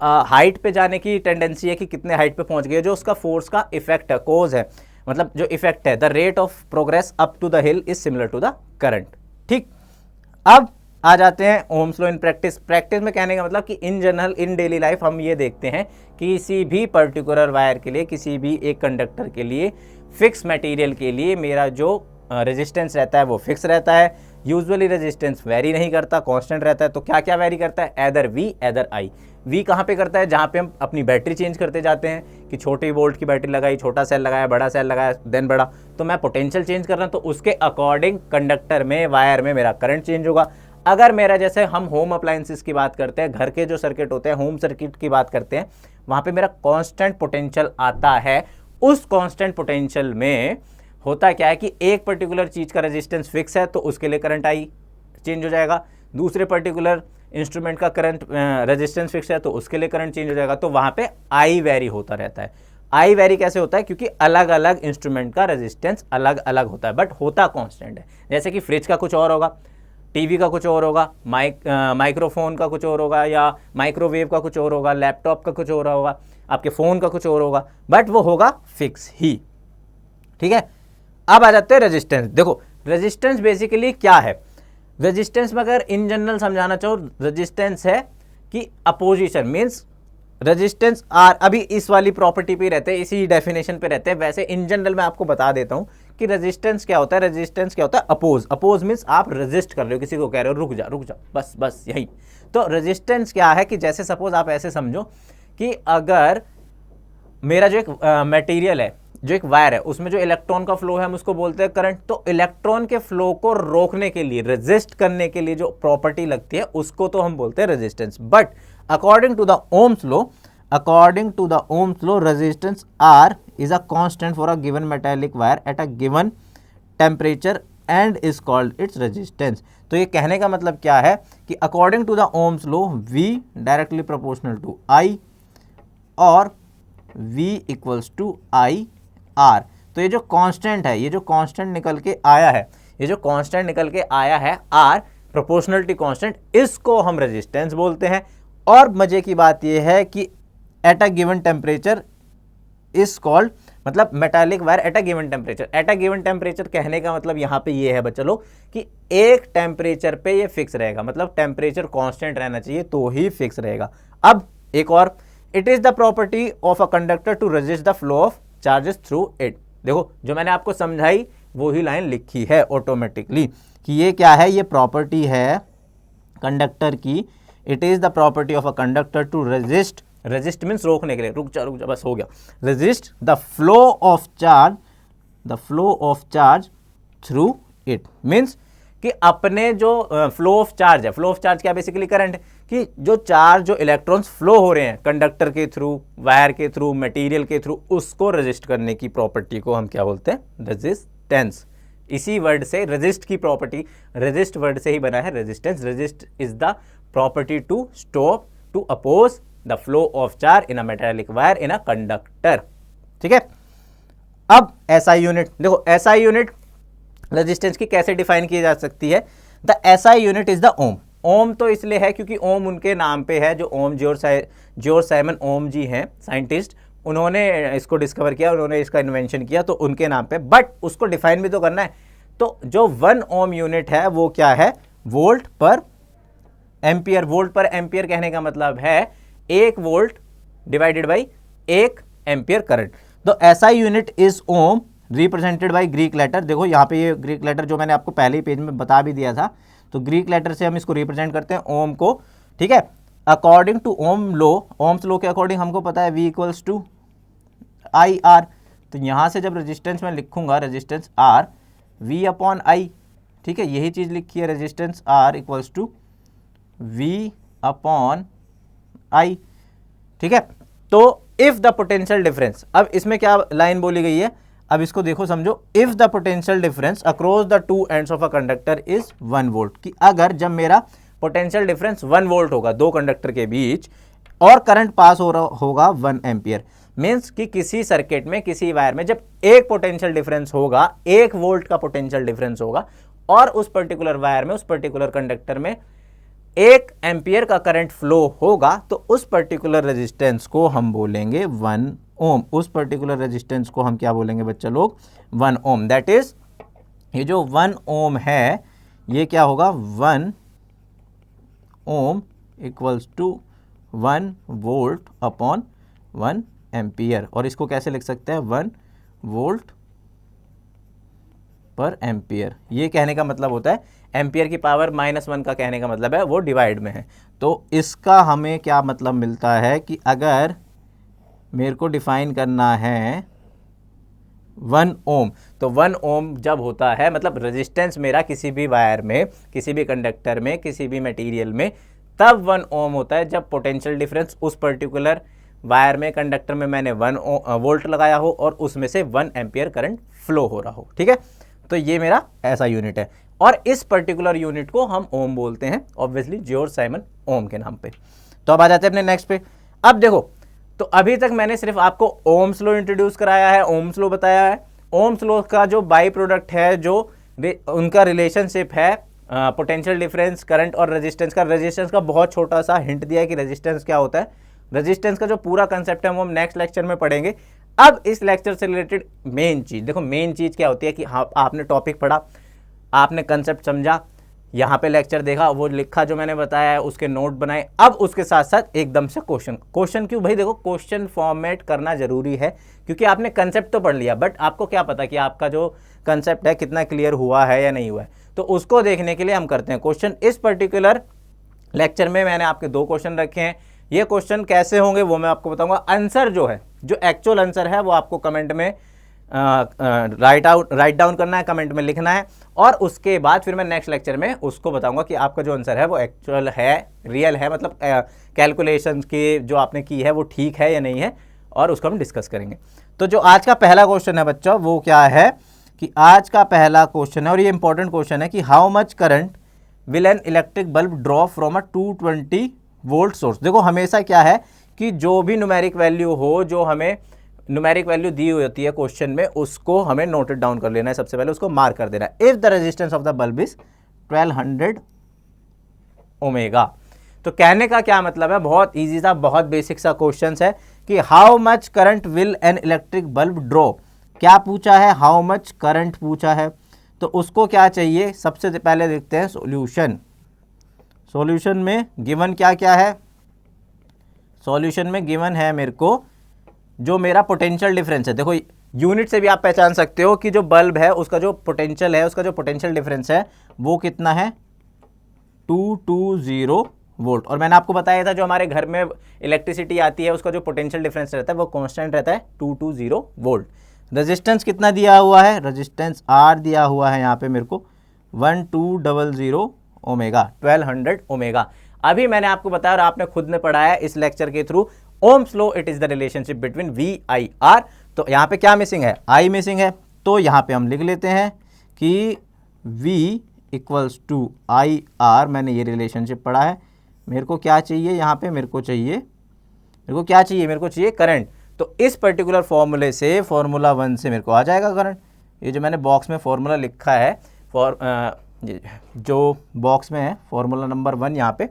हाइट पे जाने की टेंडेंसी है कि कितने हाइट पे पहुंच गए, जो उसका फोर्स का इफेक्ट है, कोज है, मतलब जो इफेक्ट है, the rate of progress up to the hill is similar to the current, ठीक। अब आ जाते हैं Ohm's law in practice. Practice में कहने का मतलब कि in general in daily life हम ये देखते हैं कि किसी भी पर्टिकुलर वायर के लिए, किसी भी एक कंडक्टर के लिए, फिक्स मटेरियल के लिए मेरा जो रेजिस्टेंस रहता है वो फिक्स रहता है। यूजुअली रेजिस्टेंस वेरी नहीं करता, कांस्टेंट रहता है। तो क्या क्या वेरी करता है, either V either I। V कहाँ पे करता है, जहाँ पे हम अपनी बैटरी चेंज करते जाते हैं कि छोटी वोल्ट की बैटरी लगाई, छोटा सेल लगाया, बड़ा सेल लगाया, देन बड़ा, तो मैं पोटेंशियल चेंज कर रहा हूँ, तो उसके अकॉर्डिंग कंडक्टर में, वायर में मेरा करंट चेंज होगा। अगर मेरा, जैसे हम होम अप्लायंसेस की बात करते हैं, घर के जो सर्किट होते हैं, होम सर्किट की बात करते हैं, वहाँ पे मेरा कांस्टेंट पोटेंशियल आता है। उस कांस्टेंट पोटेंशियल में होता क्या है कि एक पर्टिकुलर चीज़ का रेजिस्टेंस फिक्स है तो उसके लिए करंट आई चेंज हो जाएगा, दूसरे पर्टिकुलर इंस्ट्रूमेंट का करंट रेजिस्टेंस फिक्स है तो उसके लिए करंट चेंज हो जाएगा। तो वहाँ पे आई वेरी होता रहता है। आई वेरी कैसे होता है, क्योंकि अलग अलग इंस्ट्रूमेंट का रेजिस्टेंस अलग अलग होता है, बट होता कांस्टेंट है। जैसे कि फ्रिज का कुछ और होगा, टीवी का कुछ और होगा, माइक्रोफोन का कुछ और होगा, या माइक्रोवेव का कुछ और होगा, लैपटॉप का कुछ और होगा, आपके फ़ोन का कुछ और होगा, बट वो होगा फिक्स ही, ठीक है। अब आ जाते हैं रेजिस्टेंस। देखो रेजिस्टेंस बेसिकली क्या है, रेजिस्टेंस में अगर इन जनरल समझाना चाहो, रेजिस्टेंस है कि अपोजिशन मीन्स रेजिस्टेंस आर अभी इस वाली प्रॉपर्टी पे रहते हैं, इसी डेफिनेशन पे रहते हैं। वैसे इन जनरल मैं आपको बता देता हूं कि रेजिस्टेंस क्या होता है। रेजिस्टेंस क्या होता है? अपोज। अपोज मीन्स आप रेजिस्ट कर रहे हो, किसी को कह रहे हो रुक जा रुक जा, बस बस यही। तो रेजिस्टेंस क्या है कि जैसे सपोज आप ऐसे समझो कि अगर मेरा जो एक मटेरियल है, जो एक वायर है, उसमें जो इलेक्ट्रॉन का फ्लो है हम उसको बोलते हैं करंट। तो इलेक्ट्रॉन के फ्लो को रोकने के लिए, रेजिस्ट करने के लिए जो प्रॉपर्टी लगती है उसको तो हम बोलते हैं resistance. But according to the Ohm's law resistance R is a constant for a given metallic wire at a given temperature and is called its resistance. तो ये कहने का मतलब क्या है कि according to the Ohm's law V directly proportional to I और V equals to I R. तो ये जो कांस्टेंट है, ये जो कांस्टेंट निकल के आया है, ये जो कांस्टेंट निकल के आया है R, प्रोपोर्शनलिटी कांस्टेंट, इसको हम रेजिस्टेंस बोलते हैं। और मजे की बात ये है कि at a given temperature is called, मतलब metallic wire at a given temperature. At a given temperature कहने का मतलब यहाँ पे ये है बच्चा लोग कि एक टेम्परेचर पे ये फिक्स रहेगा, मतलब टेम्परेचर कांस्टेंट रहना चाहिए तो ही फिक्स रहेगा। अब एक और, it is the property of a conductor to resist the flow of charges through it. देखो जो मैंने आपको समझाई वो ही लाइन लिखी है ऑटोमेटिकली कि ये क्या है, ये प्रॉपर्टी है कंडक्टर की। It is the property of a conductor to resist, resist means रोकने के लिए, रुक जा बस हो गया, resist the flow of charge, the flow of charge through it. Means कि अपने जो फ्लो ऑफ चार्ज है, फ्लो ऑफ चार्ज क्या बेसिकली करंट, कि जो चार्ज, जो इलेक्ट्रॉन्स फ्लो हो रहे हैं कंडक्टर के थ्रू, वायर के थ्रू, मटेरियल के थ्रू, उसको रेजिस्ट करने की प्रॉपर्टी को हम क्या बोलते हैं? रेजिस्टेंस। इसी वर्ड से रेजिस्ट की प्रॉपर्टी, रेजिस्ट वर्ड से ही बना है resistance. Resist is the property to stop, to oppose the flow of charge in a metallic wire in a conductor. ठीक है। अब एसआई यूनिट देखो, एसआई यूनिट रेजिस्टेंस की कैसे डिफाइन की जा सकती है? The SI unit is the ohm. Ohm तो इसलिए है क्योंकि ओम उनके नाम पे है, जो ओम जॉर्ज साइमन ओम जी हैं साइंटिस्ट, उन्होंने इसको डिस्कवर किया, उन्होंने इसका इन्वेंशन किया, तो उनके नाम पे। बट उसको डिफाइन भी तो करना है। तो जो 1 ओम यूनिट है वो क्या है? वोल्ट पर एम्पियर। वोल्ट पर एम्पियर कहने का मतलब है 1 volt divided by 1 ampere current. तो SI unit is ohm represented by Greek letter. देखो यहाँ पे ये ग्रीक लेटर जो मैंने आपको पहले ही पेज में बता भी दिया था, तो ग्रीक लेटर से हम इसको रिप्रेजेंट करते हैं ओम को। ठीक है। According to Ohm law, Ohm's law के अकॉर्डिंग हमको पता है V equals to I R. तो यहाँ से जब रेजिस्टेंस में लिखूंगा, resistance R V upon I, ठीक है, यही चीज़ लिखी है, resistance R equals to V upon I। ठीक है। तो इफ द पोटेंशियल डिफरेंस, अब इसमें क्या लाइन बोली गई है, अब इसको देखो समझो, if the potential difference across the two ends of a conductor is 1 volt, कि अगर जब मेरा पोटेंशियल डिफरेंस 1 वोल्ट होगा दो कंडक्टर के बीच और करंट पास हो रहा होगा 1 एम्पियर, मीन्स कि किसी सर्किट में, किसी वायर में जब एक पोटेंशियल डिफरेंस होगा, 1 वोल्ट का पोटेंशियल डिफरेंस होगा और उस पर्टिकुलर वायर में, उस पर्टिकुलर कंडक्टर में 1 एम्पियर का करंट फ्लो होगा, तो उस पर्टिकुलर रेजिस्टेंस को हम बोलेंगे 1 ओम। उस पर्टिकुलर रेजिस्टेंस को हम क्या बोलेंगे बच्चा लोग? 1 ओम। दैट इज, ये जो 1 ओम है ये क्या होगा? 1 ohm equals to 1 volt upon 1 ampere. और इसको कैसे लिख सकते हैं? 1 वोल्ट पर एम्पियर। ये कहने का मतलब होता है, एम्पियर की पावर -1 का कहने का मतलब है वो डिवाइड में है। तो इसका हमें क्या मतलब मिलता है कि अगर मेरे को डिफाइन करना है 1 ओम, तो 1 ओम जब होता है, मतलब रेजिस्टेंस मेरा किसी भी वायर में, किसी भी कंडक्टर में, किसी भी मटेरियल में, तब 1 ओम होता है जब पोटेंशियल डिफरेंस उस पर्टिकुलर वायर में, कंडक्टर में मैंने 1 वोल्ट लगाया हो और उसमें से 1 एम्पियर करंट फ्लो हो रहा हो। ठीक है। तो ये मेरा ऐसा यूनिट है और इस पर्टिकुलर यूनिट को हम ओम बोलते हैं, ऑब्वियसली जॉर्ज साइमन ओम के नाम पे। तो अब आ जाते हैं अपने नेक्स्ट पे। अब देखो, तो अभी तक मैंने सिर्फ आपको ओम्स लॉ इंट्रोड्यूस कराया है, ओम्स लॉ बताया है। ओम्स लॉ का जो बाई प्रोडक्ट है, जो उनका रिलेशनशिप है पोटेंशियल डिफरेंस, करंट और रेजिस्टेंस का, रेजिस्टेंस का बहुत छोटा सा हिंट दिया है कि रेजिस्टेंस क्या होता है। रेजिस्टेंस का जो पूरा कंसेप्ट है वो हम नेक्स्ट लेक्चर में पढ़ेंगे। अब इस लेक्चर से रिलेटेड मेन चीज़ देखो, मेन चीज़ क्या होती है कि हाँ, आपने टॉपिक पढ़ा, आपने कंसेप्ट समझा, यहाँ पे लेक्चर देखा, वो लिखा जो मैंने बताया है, उसके नोट बनाए। अब उसके साथ साथ एकदम से क्वेश्चन क्यों भाई, देखो क्वेश्चन फॉर्मेट करना जरूरी है, क्योंकि आपने कंसेप्ट तो पढ़ लिया, बट आपको क्या पता कि आपका जो कंसेप्ट है कितना क्लियर हुआ है या नहीं हुआ है। तो उसको देखने के लिए हम करते हैं क्वेश्चन। इस पर्टिकुलर लेक्चर में मैंने आपके 2 क्वेश्चन रखे हैं। ये क्वेश्चन कैसे होंगे वो मैं आपको बताऊंगा। आंसर जो है, जो एक्चुअल आंसर है, वो आपको कमेंट में राइट डाउन करना है, कमेंट में लिखना है, और उसके बाद फिर मैं नेक्स्ट लेक्चर में उसको बताऊंगा कि आपका जो आंसर है वो एक्चुअल है, रियल है, मतलब कैलकुलेशन की जो आपने की है वो ठीक है या नहीं है, और उसको हम डिस्कस करेंगे। तो जो आज का पहला क्वेश्चन है बच्चों, वो क्या है कि आज का पहला क्वेश्चन है, और ये इंपॉर्टेंट क्वेश्चन है कि how much current will an electric bulb draw from a 220 volt source. देखो हमेशा क्या है कि जो भी न्यूमेरिक वैल्यू हो, जो हमें न्यूमेरिक वैल्यू दी हुई होती है क्वेश्चन में, उसको हमें नोटेड डाउन कर लेना है, सबसे पहले उसको मार्क कर देना है। If the resistance of the bulb is 1200 omega. तो कहने का क्या मतलब है, बहुत इजी सा, बहुत बेसिक सा क्वेश्चन है कि how much current will an electric bulb draw. क्या पूछा है, हाउ मच करंट पूछा है, तो उसको क्या चाहिए, सबसे पहले देखते हैं सॉल्यूशन। सॉल्यूशन में गिवन क्या क्या है, सॉल्यूशन में गिवन है मेरे को जो मेरा पोटेंशियल डिफरेंस है। देखो यूनिट से भी आप पहचान सकते हो कि जो बल्ब है उसका जो पोटेंशियल है, उसका जो पोटेंशियल डिफरेंस है वो कितना है, 220 वोल्ट। और मैंने आपको बताया था जो हमारे घर में इलेक्ट्रिसिटी आती है उसका जो पोटेंशियल डिफरेंस रहता है वो कांस्टेंट रहता है 220 वोल्ट। रेजिस्टेंस कितना दिया हुआ है, रेजिस्टेंस आर दिया हुआ है यहाँ पे मेरे को 1200 ओमेगा, 1200 ओमेगा। अभी मैंने आपको बताया और आपने खुद ने पढ़ा है इस लेक्चर के through, Ohm's law, it is the relationship between V I R. तो यहाँ पे क्या मिसिंग है, आई मिसिंग है, तो यहाँ पे हम लिख लेते हैं कि V equals to I R. मैंने ये रिलेशनशिप पढ़ा है। मेरे को क्या चाहिए यहाँ पे, मेरे को क्या चाहिए, मेरे को चाहिए करंट। तो इस पर्टिकुलर फॉर्मूले से, फॉर्मूला 1 से मेरे को आ जाएगा करंट। ये जो मैंने बॉक्स में फॉर्मूला लिखा है, जो बॉक्स में है फॉर्मूला नंबर 1, यहाँ पे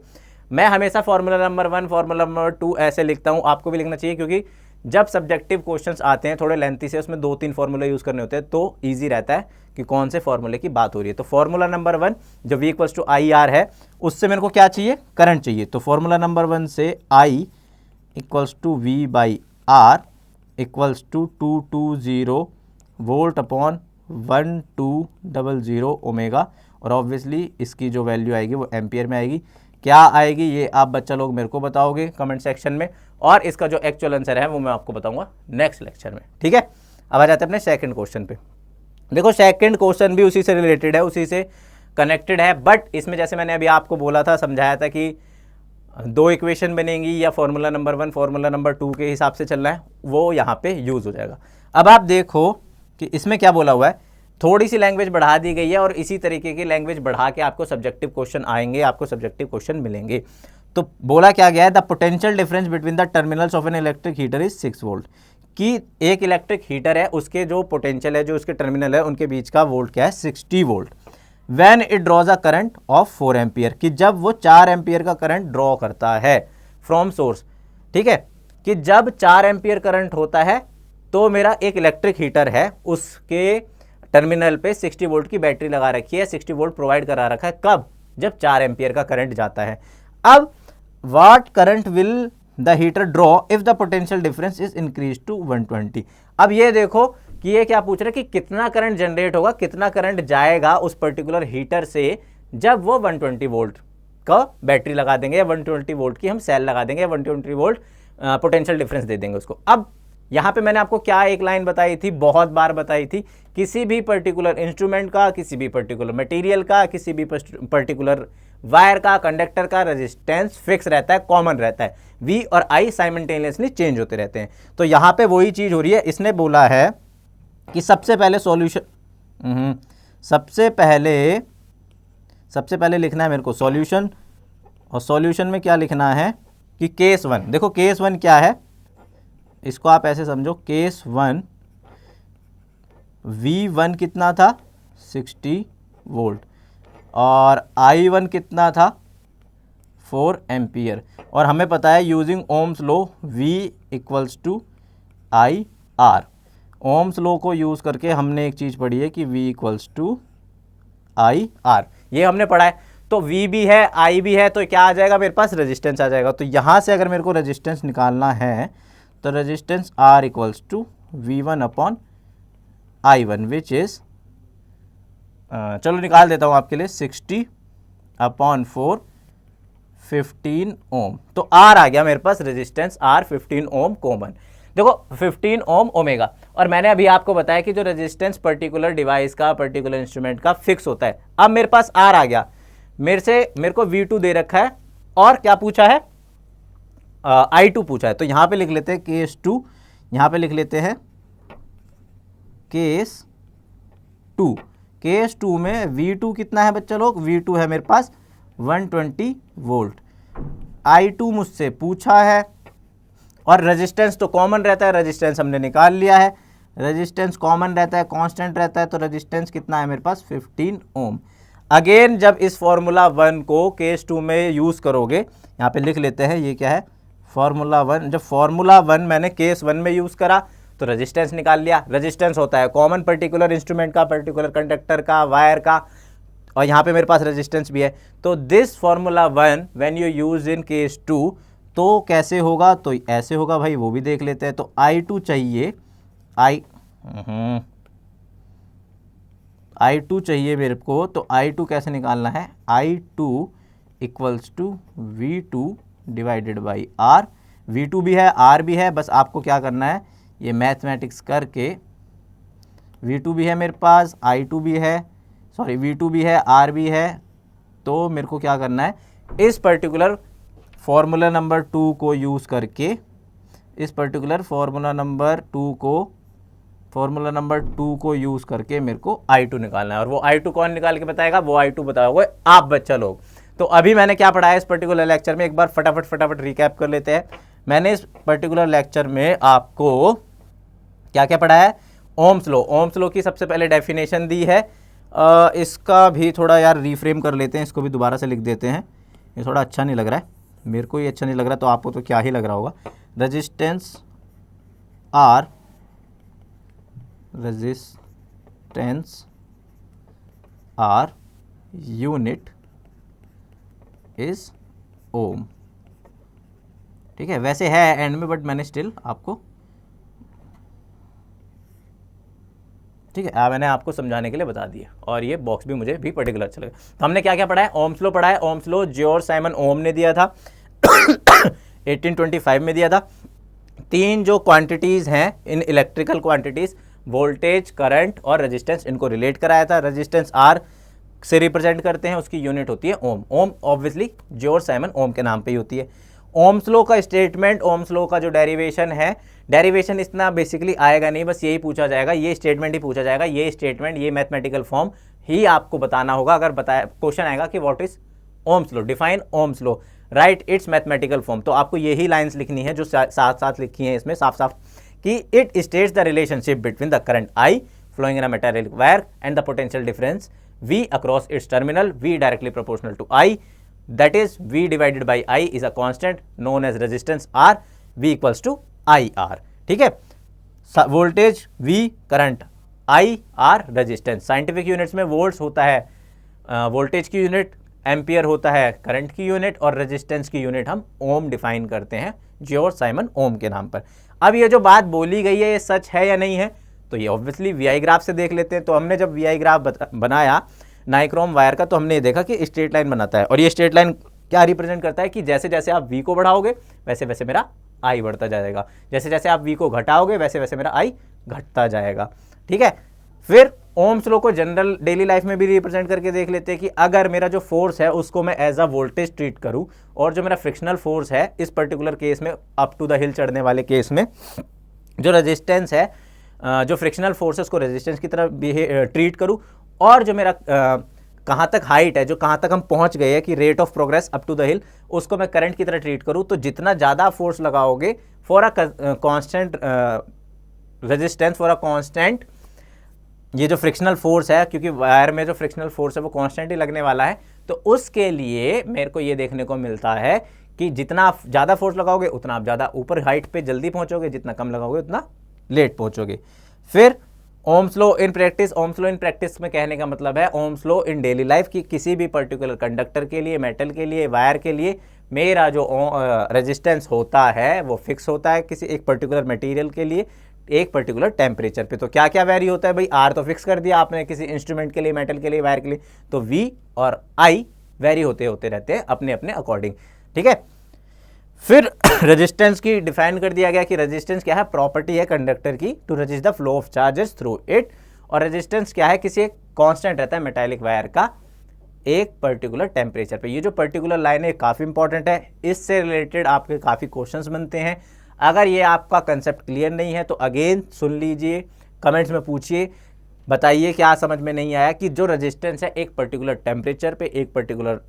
मैं हमेशा फॉर्मूला नंबर 1, फॉर्मूला नंबर 2 ऐसे लिखता हूँ। आपको भी लिखना चाहिए, क्योंकि जब सब्जेक्टिव क्वेश्चंस आते हैं थोड़े लेंथी से, उसमें 2-3 फॉर्मूले यूज़ करने होते हैं, तो ईजी रहता है कि कौन से फॉर्मूले की बात हो रही है। तो फॉर्मूला नंबर 1 जो V equals to I R है, उससे मेरे को क्या चाहिए, करंट चाहिए। तो फॉर्मूला नंबर 1 से I equals to V by R equals to 220 volt upon 1200 omega. और ऑब्वियसली इसकी जो वैल्यू आएगी वो एम्पियर में आएगी। क्या आएगी ये आप बच्चा लोग मेरे को बताओगे कमेंट सेक्शन में, और इसका जो एक्चुअल आंसर है वो मैं आपको बताऊंगा नेक्स्ट लेक्चर में, ठीक है। अब आ जाते हैं अपने सेकंड क्वेश्चन पे। देखो सेकंड क्वेश्चन भी उसी से रिलेटेड है, उसी से कनेक्टेड है, बट इसमें जैसे मैंने अभी आपको बोला था, समझाया था कि 2 इक्वेशन बनेंगी या फॉर्मूला नंबर 1 फॉर्मूला नंबर 2 के हिसाब से चलना है, वो यहाँ पे यूज हो जाएगा। अब आप देखो कि इसमें क्या बोला हुआ है, थोड़ी सी लैंग्वेज बढ़ा दी गई है, और इसी तरीके की लैंग्वेज बढ़ा के आपको सब्जेक्टिव क्वेश्चन आएंगे, आपको सब्जेक्टिव क्वेश्चन मिलेंगे। तो बोला क्या गया है, the potential difference between the terminals of an electric heater is 6 volt. कि एक इलेक्ट्रिक हीटर है, उसके जो पोटेंशियल है, जो उसके टर्मिनल है, उनके बीच का वोल्ट क्या है, 60 volt. When it draws a current of 4 ampere, कि जब वो 4 एम्पियर का करंट ड्रॉ करता है फ्रॉम सोर्स, ठीक है, कि जब 4 एम्पियर करंट होता है तो मेरा एक इलेक्ट्रिक हीटर है, उसके टर्मिनल पे 60 वोल्ट की बैटरी लगा रखी है, 60 वोल्ट प्रोवाइड करा रखा है, कब, जब 4 एम्पियर का करंट जाता है। अब what current will the heater draw if the potential difference is increase to 120। अब ये देखो कि ये क्या पूछ रहे हैं कि कितना करंट जनरेट होगा, कितना करंट जाएगा उस पर्टिकुलर हीटर से जब वो 120 वोल्ट का बैटरी लगा देंगे, या 120 वोल्ट की हम सेल लगा देंगे, या 120 वोल्ट पोटेंशियल डिफरेंस दे देंगे उसको। अब यहाँ पे मैंने आपको क्या एक लाइन बताई थी, बहुत बार बताई थी, किसी भी पर्टिकुलर इंस्ट्रूमेंट का, किसी भी पर्टिकुलर मटेरियल का, किसी भी पर्टिकुलर वायर का, कंडक्टर का रेजिस्टेंस फिक्स रहता है, कॉमन रहता है। V और I साइमल्टेनियसली चेंज होते रहते हैं। तो यहाँ पे वही चीज़ हो रही है। इसने बोला है कि सबसे पहले सॉल्यूशन, सबसे पहले लिखना है मेरे को सॉल्यूशन, और सॉल्यूशन में क्या लिखना है कि केस 1। देखो केस 1 क्या है, इसको आप ऐसे समझो, केस 1 V1 कितना था, 60 वोल्ट, और I1 कितना था, 4 एम्पियर। और हमें पता है using Ohm's law V equals to I R. Ohm's law को यूज़ करके हमने एक चीज़ पढ़ी है कि V equals to I R, ये हमने पढ़ा है। तो V भी है, I भी है, तो क्या आ जाएगा मेरे पास, रेजिस्टेंस आ जाएगा। तो यहाँ से अगर मेरे को रेजिस्टेंस निकालना है तो resistance R equals to V1 upon I1 which is चलो निकाल देता हूँ आपके लिए, 60 अपॉन 4 15 ओम। तो R आ गया मेरे पास रेजिस्टेंस R 15 ओम कॉमन। देखो 15 ओम ओमेगा, और मैंने अभी आपको बताया कि जो रेजिस्टेंस पर्टिकुलर डिवाइस का, पर्टिकुलर इंस्ट्रूमेंट का फिक्स होता है। अब मेरे पास R आ गया, मेरे को V2 दे रखा है और क्या पूछा है, I2 पूछा है। तो यहां पे लिख लेते हैं केस 2, यहां पे लिख लेते हैं केस 2। केस 2 में V2 कितना है बच्चा लोग, V2 है मेरे पास 120 वोल्ट। I2 मुझसे पूछा है और रेजिस्टेंस तो कॉमन रहता है, रेजिस्टेंस हमने निकाल लिया है, रेजिस्टेंस कॉमन रहता है, कांस्टेंट रहता है, तो रेजिस्टेंस कितना है मेरे पास 15 ओम। अगेन जब इस फॉर्मूला 1 को केस 2 में यूज़ करोगे, यहाँ पे लिख लेते हैं ये क्या है, फॉर्मूला 1। जब फॉर्मूला 1 मैंने केस 1 में यूज़ करा तो रेजिस्टेंस निकाल लिया। रेजिस्टेंस होता है कॉमन पर्टिकुलर इंस्ट्रूमेंट का, पर्टिकुलर कंडक्टर का, वायर का, और यहाँ पे मेरे पास रेजिस्टेंस भी है। तो this formula 1 when you use in case 2 तो कैसे होगा, तो ऐसे होगा भाई, वो भी देख लेते हैं। तो I2 चाहिए, I2 चाहिए मेरे को, तो I2 कैसे निकालना है, I2 equals to V2 divided by R। V2 भी है, R भी है, बस आपको क्या करना है, ये मैथमेटिक्स करके, V2 भी है मेरे पास, I2 भी है, सॉरी V2 भी है, R भी है, तो मेरे को क्या करना है, इस पर्टिकुलर फॉर्मूला नंबर 2 को यूज़ करके, इस पर्टिकुलर फॉर्मूला नंबर 2 को यूज़ करके मेरे को I2 निकालना है। और वो I2 कौन निकाल के बताएगा, वो I2 बताओगे आप बच्चा लोग। तो अभी मैंने क्या पढ़ाया इस पर्टिकुलर लेक्चर में, एक बार फटाफट रिकैप कर लेते हैं। मैंने इस पर्टिकुलर लेक्चर में आपको क्या क्या पढ़ाया है, ओम्स लॉ। ओम्स लॉ की सबसे पहले डेफिनेशन दी है, इसका भी थोड़ा यार रीफ्रेम कर लेते हैं, इसको भी दोबारा से लिख देते हैं, ये थोड़ा अच्छा नहीं लग रहा है, मेरे को ये अच्छा नहीं लग रहा, तो आपको तो क्या ही लग रहा होगा। रेजिस्टेंस आर यूनिट इज ओम। ठीक है, वैसे है एंड में, बट मैंने स्टिल आपको, ठीक है, मैंने आपको समझाने के लिए बता दिया, और ये बॉक्स भी मुझे भी पर्टिकुलर अच्छा लगा। तो हमने क्या क्या पढ़ा है, ओम्स लॉ पढ़ा है। ओम्स लॉ जॉर्ज साइमन ओम ने दिया था 1825 में दिया था। 3 जो क्वांटिटीज़ हैं in electrical quantities, voltage, current और रेजिस्टेंस, इनको रिलेट कराया था। रेजिस्टेंस आर से रिप्रेजेंट करते हैं, उसकी यूनिट होती है ओम। ओम ऑब्वियसली जॉर्ज साइमन ओम के नाम पे ही होती है। ओम्स लॉ का स्टेटमेंट, ओम्स लॉ का जो डेरिवेशन है, डेरिवेशन इतना बेसिकली आएगा नहीं, बस यही पूछा जाएगा, ये स्टेटमेंट ही पूछा जाएगा, ये स्टेटमेंट, ये मैथमेटिकल फॉर्म ही आपको बताना होगा। अगर बताया, क्वेश्चन आएगा कि what is Ohm's law, define Ohm's law, right it's mathematical form, तो आपको यही लाइंस लिखनी है जो साथ साथ लिखी हैं इसमें साफ साफ, कि it states the relationship between the current I flowing in a metallic wire and the potential difference V across its terminal, V directly proportional to I, that is V divided by I is a constant known as resistance R, V equals to IR। ठीक है, voltage V, current I, R, resistance. Scientific units में वोल्ट्स होता है वोल्टेज की यूनिट, एम्पियर होता है करंट की यूनिट, और रेजिस्टेंस की यूनिट हम ओम डिफाइन करते हैं जॉर्ज साइमन ओम के नाम पर। अब ये जो बात बोली गई है, ये सच है या नहीं है, तो ये ऑब्वियसली VI ग्राफ से देख लेते हैं। तो हमने जब VI ग्राफ बनाया नाइक्रोम वायर का, तो हमने ये देखा कि स्ट्रेट लाइन बनाता है, और ये स्ट्रेट लाइन क्या रिप्रेजेंट करता है कि जैसे जैसे आप V को बढ़ाओगे वैसे वैसे मेरा I बढ़ता जाएगा, जैसे जैसे आप V को घटाओगे वैसे वैसे मेरा I घटता जाएगा। ठीक है, फिर ओम्स लॉ को जनरल डेली लाइफ में भी रिप्रेजेंट करके देख लेते हैं कि अगर मेरा जो फोर्स है उसको मैं एज अ वोल्टेज ट्रीट करूं, और जो मेरा फ्रिक्शनल फोर्स है इस पर्टिकुलर केस में, अप टू द हिल चढ़ने वाले केस में, जो रेजिस्टेंस है, जो फ्रिक्शनल फोर्सेस को रेजिस्टेंस की तरह ट्रीट करूं, और जो मेरा कहाँ तक हाइट है, जो कहाँ तक हम पहुँच गए हैं कि rate of progress up to the hill, उसको मैं करंट की तरह ट्रीट करूँ, तो जितना ज़्यादा फोर्स लगाओगे for a constant resistance, for a constant, ये जो फ्रिक्शनल फोर्स है, क्योंकि वायर में जो फ्रिक्शनल फोर्स है वो कांस्टेंट ही लगने वाला है, तो उसके लिए मेरे को ये देखने को मिलता है कि जितना आप ज़्यादा फोर्स लगाओगे उतना आप ज़्यादा ऊपर हाइट पे जल्दी पहुँचोगे, जितना कम लगाओगे उतना लेट पहुँचोगे। फिर Ohm's law in practice, ohms law in practice में कहने का मतलब है ओम्स लॉ इन डेली लाइफ की किसी भी पर्टिकुलर कंडक्टर के लिए, मेटल के लिए, वायर के लिए मेरा जो रेजिस्टेंस होता है वो फिक्स होता है किसी एक पर्टिकुलर मटेरियल के लिए एक पर्टिकुलर टेम्परेचर पे। तो क्या क्या वैरी होता है भाई, आर तो फिक्स कर दिया आपने किसी इंस्ट्रूमेंट के लिए, मेटल के लिए, वायर के लिए, तो वी और आई वैरी होते होते रहते हैं अपने अपने अकॉर्डिंग, ठीक है। फिर रेजिस्टेंस की डिफाइन कर दिया गया कि रेजिस्टेंस क्या है, प्रॉपर्टी है कंडक्टर की to resist the flow of charges through it, और रेजिस्टेंस क्या है, किसी एक कांस्टेंट रहता है मेटालिक वायर का एक पर्टिकुलर टेम्परेचर पे। ये जो पर्टिकुलर लाइन है काफ़ी इंपॉर्टेंट है, इससे रिलेटेड आपके काफ़ी क्वेश्चंस बनते हैं। अगर ये आपका कंसेप्ट क्लियर नहीं है तो अगेन सुन लीजिए, कमेंट्स में पूछिए, बताइए क्या समझ में नहीं आया कि जो रेजिस्टेंस है एक पर्टिकुलर टेम्परेचर पे एक पर्टिकुलर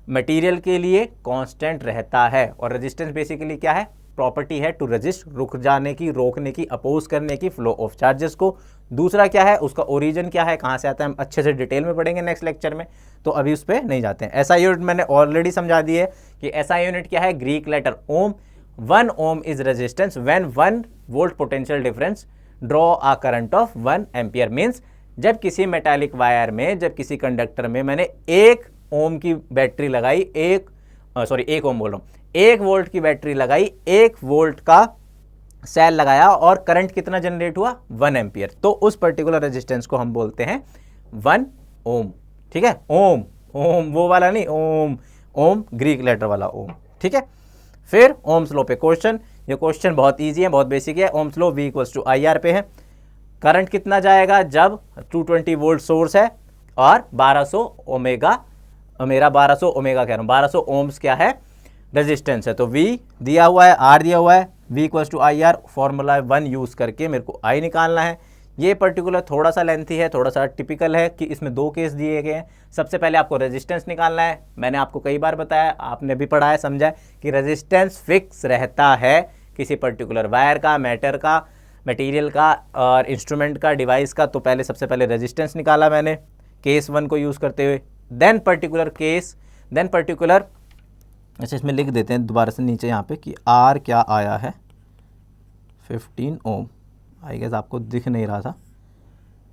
मटेरियल के लिए कांस्टेंट रहता है। और रेजिस्टेंस बेसिकली क्या है, प्रॉपर्टी है टू रेजिस्ट, रुक जाने की, रोकने की, अपोज करने की फ्लो ऑफ चार्जेस को। दूसरा क्या है, उसका ओरिजिन क्या है, कहाँ से आता है, हम अच्छे से डिटेल में पढ़ेंगे नेक्स्ट लेक्चर में, तो अभी उस पर नहीं जाते हैं। ऐसा यूनिट मैंने ऑलरेडी समझा दी है कि ऐसा यूनिट क्या है, Greek letter ohm. 1 ohm is resistance when 1 volt potential difference draw a current of 1 ampere. Means जब किसी मेटालिक वायर में, जब किसी कंडक्टर में मैंने 1 ओम की बैटरी लगाई, 1 ओम बोल रहा हूँ, 1 वोल्ट की बैटरी लगाई, 1 वोल्ट का सेल लगाया और करंट कितना जनरेट हुआ, 1 एम्पियर, तो उस पर्टिकुलर रेजिस्टेंस को हम बोलते हैं 1 ओम, ठीक है। ओम, ओम वो वाला नहीं, ओम, ओम ग्रीक लेटर वाला ओम, ठीक है। फिर ओम्स लॉ पे क्वेश्चन, ये क्वेश्चन बहुत इजी है, बहुत बेसिक है। Ohm's law V equals to IR पे है। करंट कितना जाएगा जब 220 वोल्ट सोर्स है और 1200 ओमेगा, मेरा 1200 ओमेगा कह रहा हूँ, 1200 ओम्स क्या है, रेजिस्टेंस है। तो V दिया हुआ है, R दिया हुआ है, V equals to IR, formula 1 use करके मेरे को I निकालना है। ये पर्टिकुलर थोड़ा सा लेंथी है, थोड़ा सा टिपिकल है कि इसमें 2 केस दिए गए हैं। सबसे पहले आपको रेजिस्टेंस निकालना है। मैंने आपको कई बार बताया, आपने भी पढ़ा है, समझा है कि रेजिस्टेंस फिक्स रहता है किसी पर्टिकुलर वायर का, मैटर का, मटेरियल का और इंस्ट्रूमेंट का, डिवाइस का। तो पहले सबसे पहले रेजिस्टेंस निकाला मैंने केस 1 को यूज़ करते हुए, then particular case, then particular, अच्छा इसमें लिख देते हैं दोबारा से नीचे यहाँ पे कि R क्या आया है, 15 ओम, आई गेस आपको दिख नहीं रहा था।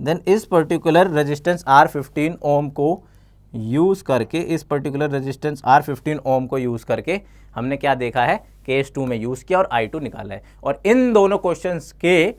देन इस पर्टिकुलर रेजिस्टेंस R15 ओम को यूज़ करके, इस पर्टिकुलर रेजिस्टेंस R15 ओम को यूज़ करके हमने क्या देखा है, केस 2 में यूज़ किया और I2 निकाला है। और इन दोनों क्वेश्चंस के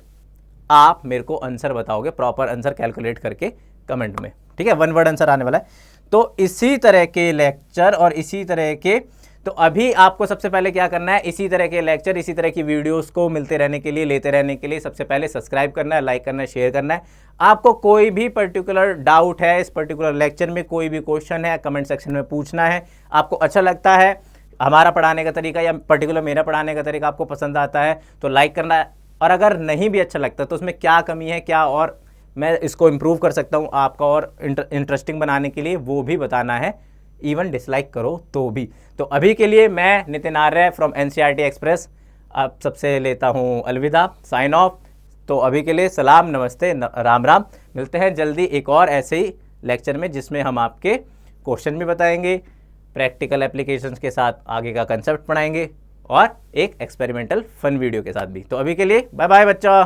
आप मेरे को आंसर बताओगे, प्रॉपर आंसर कैलकुलेट करके कमेंट में, ठीक है। 1 वर्ड आंसर आने वाला है। तो इसी तरह के लेक्चर और इसी तरह के, तो अभी आपको सबसे पहले क्या करना है, इसी तरह के लेक्चर, इसी तरह की वीडियोस को मिलते रहने के लिए, लेते रहने के लिए सबसे पहले सब्सक्राइब करना है, लाइक करना है, शेयर करना है। आपको कोई भी पर्टिकुलर डाउट है इस पर्टिकुलर लेक्चर में, कोई भी क्वेश्चन है, कमेंट सेक्शन में पूछना है। आपको अच्छा लगता है हमारा पढ़ाने का तरीका या पर्टिकुलर मेरा पढ़ाने का तरीका आपको पसंद आता है तो लाइक करना है, और अगर नहीं भी अच्छा लगता तो उसमें क्या कमी है, क्या और मैं इसको इम्प्रूव कर सकता हूँ आपका और इंटरेस्टिंग बनाने के लिए, वो भी बताना है। इवन डिसलाइक करो तो भी। तो अभी के लिए मैं Nitin Arya from NCERT express आप सबसे लेता हूँ अलविदा, साइन ऑफ। तो अभी के लिए सलाम, नमस्ते, राम राम। मिलते हैं जल्दी एक और ऐसे ही लेक्चर में जिसमें हम आपके क्वेश्चन भी बताएंगे, प्रैक्टिकल एप्लीकेशंस के साथ आगे का कंसेप्ट पढ़ाएंगे और एक एक्सपेरिमेंटल फन वीडियो के साथ भी। तो अभी के लिए बाय बाय बच्चा।